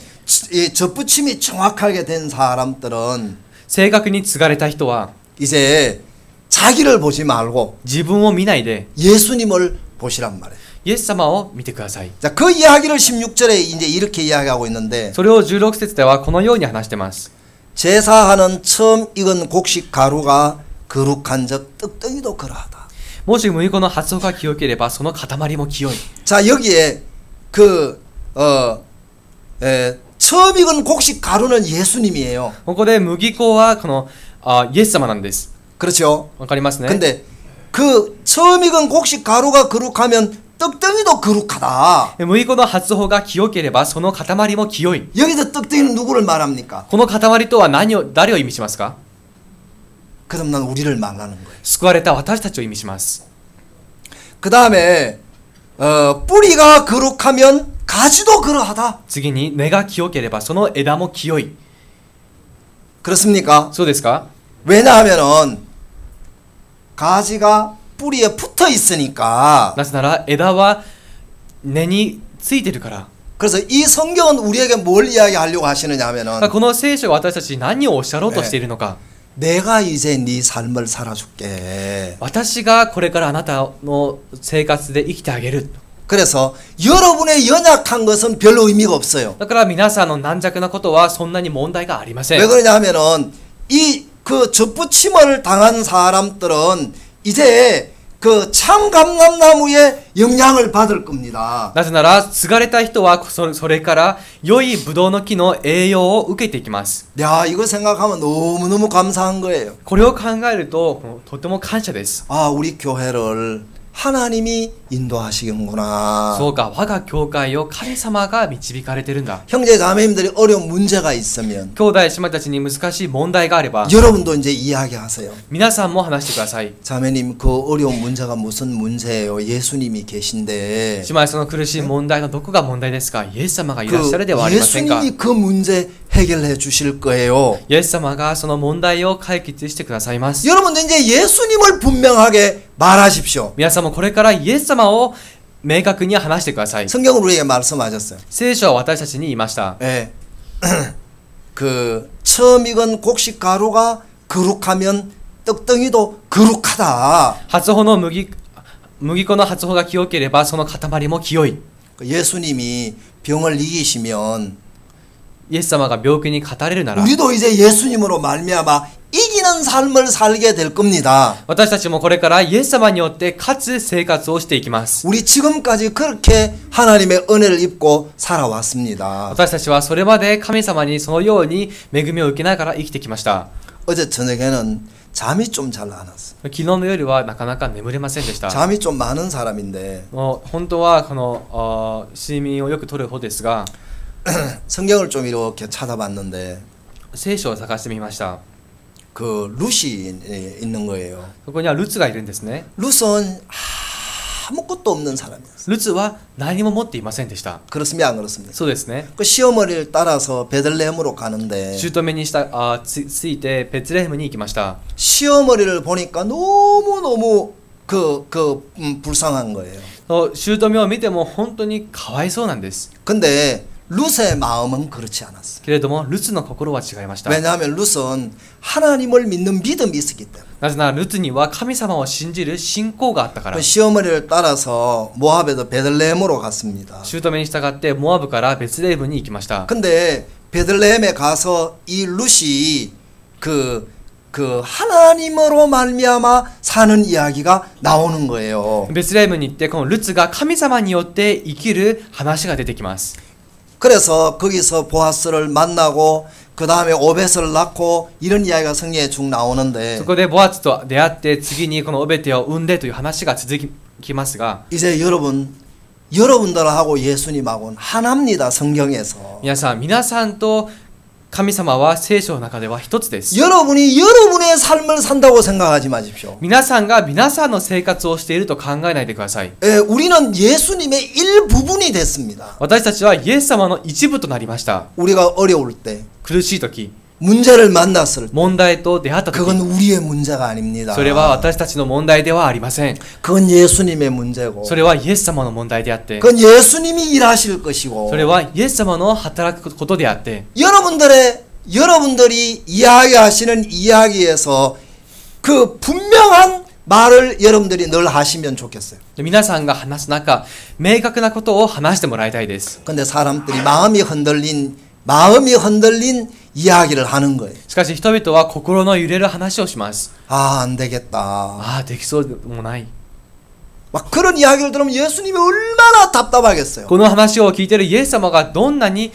이 접붙임이 정확하게 된 사람들은 正確に継がれた人は 이제 자기를 보지 말고 自分を見ないで 예수님을 보시란 말이에요. イエス様を見てください。 자, 그 이야기를 16절에 이제 이렇게 이야기하고 있는데 それを16節ではこのように話しています。 제사하는 처음 익은 곡식 가루가 거룩한 적 떡덩이도 그러하다. もし麦粉の発穂が清ければその塊も清い。 자, 여기에 처음 익은 곡식 가루는 예수님이에요. ここで麦粉はこのイエス様なんです。 그렇죠? わかりますね。 근데 그 처음 익은 곡식 가루가 거룩하면 떡덩이도 거룩하다. 麦粉の発穂が清ければその塊も清い。 여기서 떡덩이는 누구를 말합니까? この塊とは誰を意味しますか？ 그럼 난 우리를 말하는 거예요. 救われた私たちを意味します。 그 다음에 뿌리가 거룩하면 가지도 그러하다. 次に根が清ければその枝も清い。 그렇습니까? そうですか？ 왜냐하면은 가지가 뿌리에 붙어 있으니까. なぜなら枝は根についてるから。 그래서 이 성경은 우리에게 뭘 이야기하려고 하시느냐 하면은 この聖書が私たちに何をおっしゃろうとしているのか。 내가 이제 네 삶을 살아줄게. 私がこれからあなたの生活で生きてあげる。 그래서 여러분의 연약한 것은 별로 의미가 없어요. だから皆さんの軟弱なことはそんなに問題がありません。 왜 그러냐 하면은 그 접붙임을 당한 사람들은 이제 그 참 감람나무의 영향을 받을 겁니다. なぜなら継がれた人はそれから良いブドウの木の栄養を受けていきます。 야, 이거 생각하면 너무너무 감사한 거예요. これを考えるととても感謝です。 아, 우리 교회를 하나님이 인도하시는구나. そうか、我が教会を神様が導かれてるんだ。 형제 자매님들이 어려운 문제가 있으면 兄弟姉妹たちに難しい問題があれば 여러분도 이제 이야기하세요. 皆さんも話してください。 자매님, 그 어려운 문제가 무슨 문제예요? 예수님이 계신데. 姉妹、その苦しい問題のどこが問題ですか？イエス様がいらっしゃるではあ 그 りませんか？ 예수님이 그 문제 해결해 주실 거예요. イエス様がその問題を解決してくださいます。 여러분도 이제 예수님을 분명하게 말하십시오. 皆さんもこれからイエス様を明確に話してください。 성경은 우리에게 말씀하셨어요. 聖書は私たちに言いました。 예. 그 처음 익은 곡식 가루가 거룩하면 떡덩이도 거룩하다. 発穂の麦粉の発穂が清ければその塊も清い。 예수님이 병을 이기시면 イエス様が病気に語れるなら 우리도 이제 예수님으로 말미암아 이기는 삶을 살게 될 겁니다. 私たちもこれからイエス様によって勝つ生活をしていきます。 우리 지금까지 그렇게 하나님의 은혜를 입고 살아왔습니다. 私たちはそれまで神様にそのように恵みを受けながら生きてきました。 어제 저녁에는 잠이 좀 잘 안 왔어요. 昨日の夜はなかなか眠れませんでした。 잠이 좀 많은 사람인데 本当はこの睡眠をよくとる方ですが 성경을 좀 이렇게 찾아봤는데 聖書を探してみました。 그 룻이 있는 거예요. ここにはルツがいるんですね。 룻은 아무것도 없는 사람이었어요. ルツは何も持っていませんでした。 그렇습니까? 안 그렇습니까? そうですね。 그 시어머니를 따라서 베들레헴으로 가는데 姑についてベツレヘムに行きました。 시어머니를 보니까 너무너무 불쌍한 거예요. 姑を見ても本当にかわいそうなんです。 근데 룻의 마음은 그렇지 않았어요. けれどもルツの心は違いました。 왜냐하면 룻은 하나님을 믿는 믿음이 있었기 때문에. なぜならルツには神様を信じる信仰があったから。 시어머니를 따라서 모압에서 베들레헴으로 갔습니다. 姑に従ってモアブからベツレヘムに行きました。 근데 베들레헴에 가서 이 룻이 그 하나님으로 말미암아 사는 이야기가 나오는 거예요. ベツレヘムに行ってこのルツが神様によって生きる話が出てきます。 그래서 거기서 보아스를 만나고 그 다음에 오벳을 낳고 이런 이야기가 성경에 쭉 나오는데 そこでボアツと出会って次にこのオベテを産んでという話が続きますが 이제 여러분들하고 예수님하고는 하나입니다. 성경에서 皆さんと神様は聖書の中では一つです。 여러분이 여러분의 삶을 산다고 생각하지 마십시오. 皆さんが皆さんの生活をしていると考えないでください。 우리는 예수님의 일부분이 됐습니다. 私たちはイエス様の一部となりました。 우리가 어려울 때 苦しい時 문제를 만났을 때 問題と出会った時 그건 우리의 문제가 아닙니다. それは私たちの問題ではありません。 그건 예수님의 문제고 それはイエス様の問題であって 그건 예수님이 일하실 것이고 それはイエス様の働くことであって 여러분들이 이야기하시는 이야기에서 그 분명한 말을 여러분들이 늘 하시면 좋겠어요. 皆さんが話す中明確なことを話してもらいたいです。 근데 사람들이 마음이 흔들린 이야기를 하는 거예요. しかし人々は心の揺れる話をします。 안 되겠다. ああできそうもない。 막 그런 이야기를 들으면 예수님이 얼마나 답답하겠어요. この話を聞いているイエス様がどんなに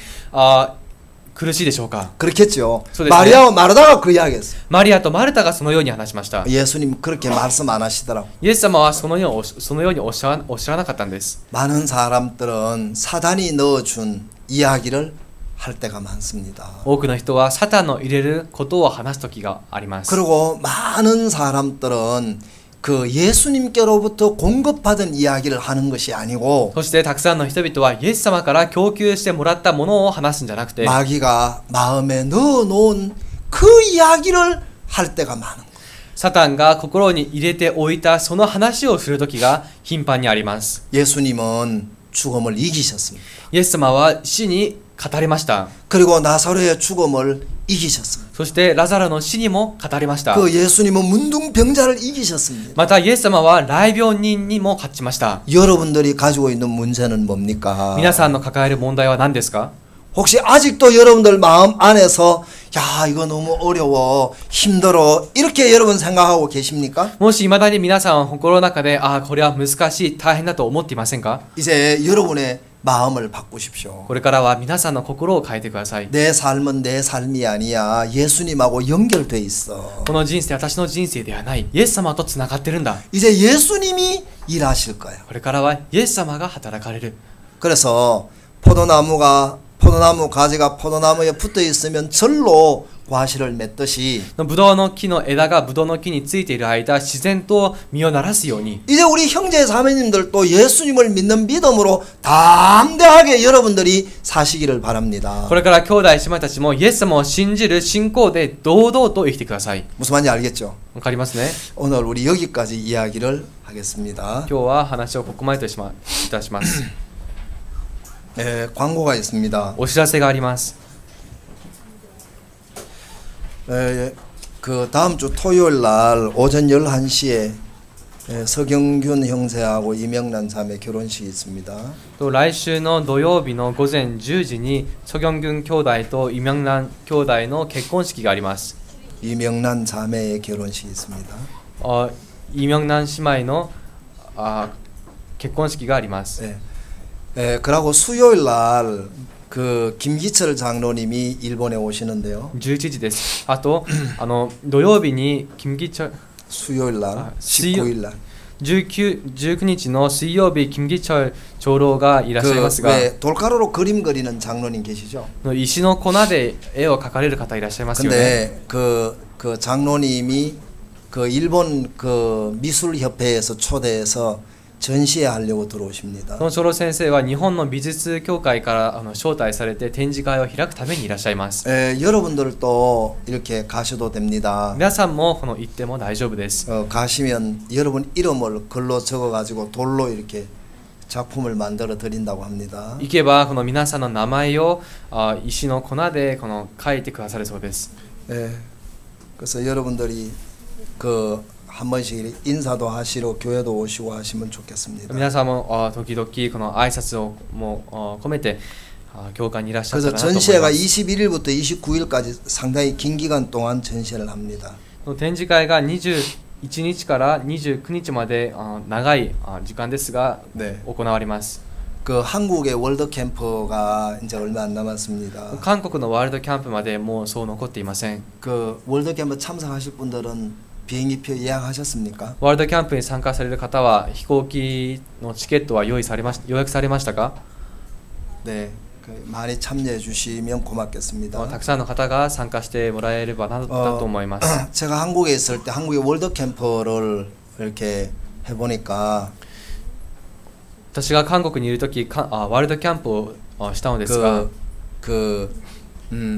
苦しいでしょうか。 그렇겠죠. そうですね。 마리아와 마르다가 그 이야기했어요. マリアとマルタがそのように話しました。 예수님 그렇게 말씀 안 하시더라고. イエス様はそのようにおっしゃらなかったんです。 많은 사람들은 사단이 넣어준 이야기를 할 때가 많습니다. 多くの人はサタンの入れることを話す時があります。 그리고 많은 사람들은 그 예수님께로부터 공급받은 이야기를 하는 것이 아니고 そしてたくさんの人々はイエス様から供給してもらったものを話すんじゃなくて 마귀가 마음에 넣어놓은 그 이야기를 할 때가 많은 거예요. サタンが心に入れておいたその話をする時が頻繁にあります。 예수님은 죽음을 이기셨습니다. イエス様は死に語りました。 그리고 나사로의 죽음을 이기셨습니다. そしてラザロの死にも語りました。 그 예수님은 문둥병자를 이기셨습니다. またイエス様は雷病人にも勝ちました。 여러분들이 가지고 있는 문제는 뭡니까? 皆さんの抱える問題は何ですか？ 혹시 아직도 여러분들 마음 안에서 야 이거 너무 어려워 힘들어 이렇게 여러분 생각하고 계십니까? もし未だに皆さん心の中でこれは難しい大変だと思っていませんか？ 이제 여러분의 마음을 바꾸십시오. これからは皆さんの心を変えてください。 내 삶은 내 삶이 아니야. 예수님하고 연결돼 있어. この人生私の人生ではない。イエス様とつながってるんだ。 이제 예수님이 일하실 거예요. これからはイエス様が働かれる。 그래서 포도나무 가지가 포도나무에 붙어 있으면 절로 과실을 맺듯이 ブドウの木の枝がブドウの木についている間自然と実をならすように 이제 우리 형제 자매님들도 예수님을 믿는 믿음으로 담대하게 여러분들이 사시기를 바랍니다. これから兄弟姉妹たちもイエス様を信じる信仰で堂々と生きてください。 무슨 말인지 알겠죠? わかりますね。 오늘 우리 여기까지 이야기를 하겠습니다. 今日は話をここまでといたします。 광고가 있습니다. お知らせがあります。 그 다음 주 토요일 날 오전 11시에 서경균 형제하고 이명란 자매 결혼식이 있습니다. 来週の土曜日の午前10時にソギョングン兄弟とイミョンラン兄弟の結婚式があります。 이명란 자매의 결혼식이 있습니다. イミョンラン姉妹の結婚式があります。 그리고 수요일 날 그 김기철 장로님이 일본에 오시는데요. 11時です。あと土曜日に김기철 수요일 날 19일 날 19日の水曜日김기철長老がいらっしゃいますが 왜 돌가루로 그림 그리는 장로님 계시죠? 石の粉で絵を描かれる方いらっしゃいますよね。 근데 그 장로님이 그 일본 그 미술협회에서 초대해서 전시회하려고 들어오십니다. その長老先生は日本の美術協会から招待されて展示会を開くためにいらっしゃいます。 여러분들도 이렇게 가셔도 됩니다. 皆さんも行っても大丈夫です。 가시면 여러분 이름을 글로 적어가지고 돌로 이렇게 작품을 만들어 드린다고 합니다. 行けばこの皆さんの名前を石の粉でこの書いてくださるそうです。 네. 그래서 여러분들이 그 한 번씩 인사도 하시러 교회도 오시고 하시면 좋겠습니다. 皆さんも時々この挨拶をも込めて教会にいらっしゃったら 그래서 なと思います。 전시회가 21일부터 29일까지 상당히 긴 기간 동안 전시회를 합니다. この展示会が21日から29日まで長い時間ですが 네. 行われます。 그 한국의 월드 캠프가 이제 얼마 안 남았습니다. 韓国のワールドキャンプまでもうそう残っていません。 그 월드 캠프 참석하실 분들은 비행기표 예약하셨습니까? ワールドキャンプに参加される方は飛行機のチケットは予約されましたか？ 네. 많이 참여해 주시면 고맙겠습니다. たくさんの方が参加してもらえればなと思います。 제가 한국에 있을 때 한국의 월드 캠프를 이렇게 해보니까 私が韓国にいるときワールドキャンプをしたのですが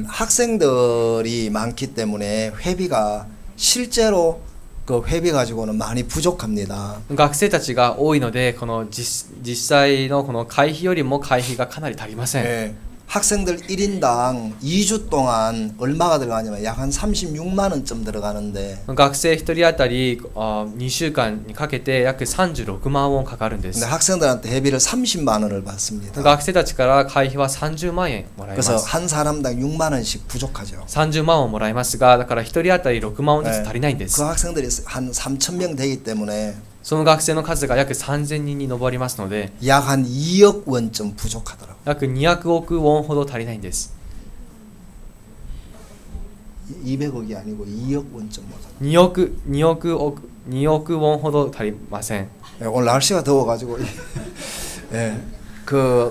학생들이 많기 때문에 회비가 실제로 그 회비 가지고는 많이 부족합니다. 学生たちが多いのでこの実際のこの会費よりも会費がかなり足りません。 네. 학생들 1인당 2주 동안 얼마가 들어가냐면 약 한 36만 원쯤 들어가는데 学生1人当たり2週間にかけて約36万ウォンかかるんです。 근데 학생들한테 회비를 30만 원을 받습니다. 学生たちから会費は30万円もらいま 그래서 す。 한 사람당 6만 원씩 부족하죠. 30万ウォンもらいますが、だから1人当たり6万ウォンずつ足りないんで 그 す。 학생들이 한 3천 명 되기 때문에 その学生の数が約3000人に上りますので、 약 한 2억 원쯤 부족하더라고요. 約200億ウォンほど足りないんです。 200억이 아니고 2억 원쯤 모자라. 2億ウォンほど足りません。 네, 오늘 날씨가 더워가지고. 네.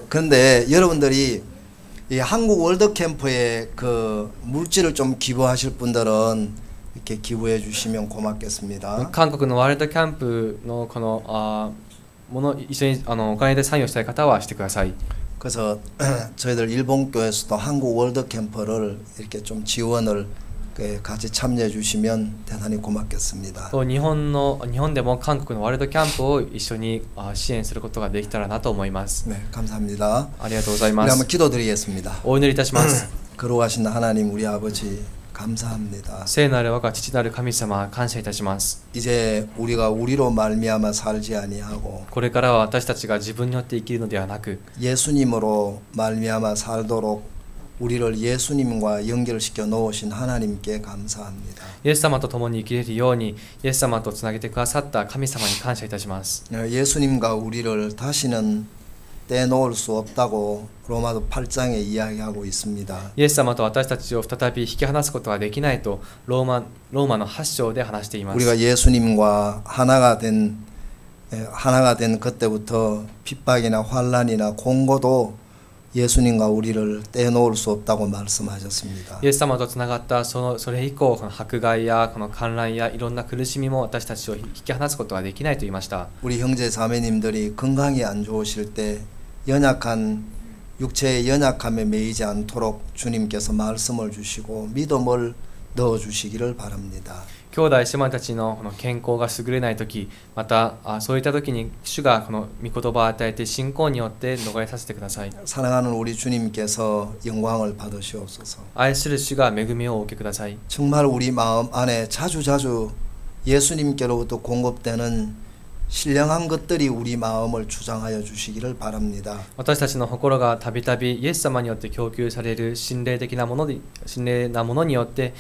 근데 여러분들이 이 한국 월드 캠프에 그 물질을 좀 기부하실 분들은 이렇게 기부해 주시면 고맙겠습니다. 韓国のワールドキャンプのこのもの一緒にお金で参与したい方はしてください。 그래서 저희들 일본 교회에서도 한국 월드 캠프를 이렇게 좀 지원을 같이 참여해 주시면 대단히 고맙겠습니다. と日本でも韓国のワールドキャンプを一緒に支援することができたらなと思います。 네, 감사합니다. ありがとうございま 우리 す。 한번 기도드리겠습니다. お祈りいたします。 거룩하신 하나님 우리 아버지 감사합니다. 聖なる我が父なる神様感謝いたします。 이제 우리가 우리로 말미암아 살지 아니하고 これからは私たちが自分によって生きるのではなく 예수님으로 말미암아 살도록 우리를 예수님과 연결시켜 놓으신 하나님께 감사합니다. イエス様と共に生きれるようにイエス様とつなげてくださった神様に感謝いたします。 예수님과 우리를 다시는 떼놓을 수 없다고 로마도 8장에 이야기하고 있습니다. イエス様と私たちを再び引き離すことはできないとローマの8章で話しています。 우리가 예수님과 하나가 된 그때부터 핍박이나 환난이나 공고도 예수님과 우리를 떼놓을 수 없다고 말씀하셨습니다. イエス様とつながったそれ以降この迫害やこの観覧やいろんな苦しみも私たちを引き離すことはできないと言いました。 우리 형제 자매님들이 건강이 안 좋으실 때 연약한 육체의 연약함에 매이지 않도록 주님께서 말씀을 주시고 믿음을 넣어 주시기를 바랍니다. 兄弟姉妹たちのこの健康が優れないとき、またそういったときに主がこの御言葉を与えて信仰によって逃れさせてください。 사랑하는 우리 주님께서 영광을 받으시옵소서. 愛する主が恵みをお受けください。 정말 우리 마음 안에 자주자주 예수님께로부터 공급되는 신령한 것들이 우리 마음을 주장하여 주시기를 바랍니다. 私たちの心がたびたびイエス様によって供給される神霊なものによって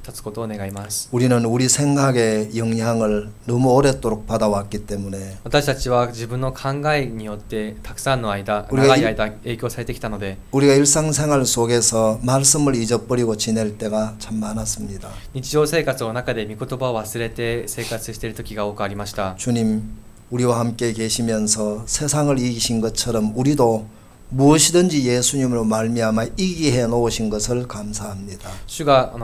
立つことを願います。 우리는 우리 생각의 영향을 너무 오랫도록 받아왔기 때문에 私たちは自分の考えによってたくさんの長い間影響されてきたので 우리가 일상생활 속에서 말씀을 잊어버리고 지낼 때가 참 많았습니다. 日常生活の中で御言葉を忘れて生活している時が多くありました。 주님, 우리와 함께 계시면서 세상을 이기신 것처럼 우리도 무엇이든지 예수님으로 말미암아 이기게 해 놓으신 것을 감사합니다. 主がこ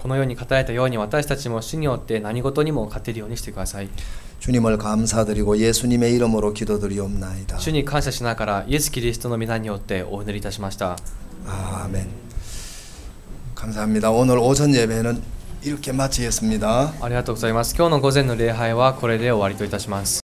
のように語られたように私たちも主によって何事にも勝てるようにしてください。 주님을 감사드리고 예수님의 이름으로 기도드리옵나이다. 主に感謝しながらイエス・キリストの皆によってお祈りいたしました。 아멘. 감사합니다. 오늘 오전 예배는 이렇게 마치겠습니다. ありがとうございます。今日の午前の礼拝はこれで終わりといたします。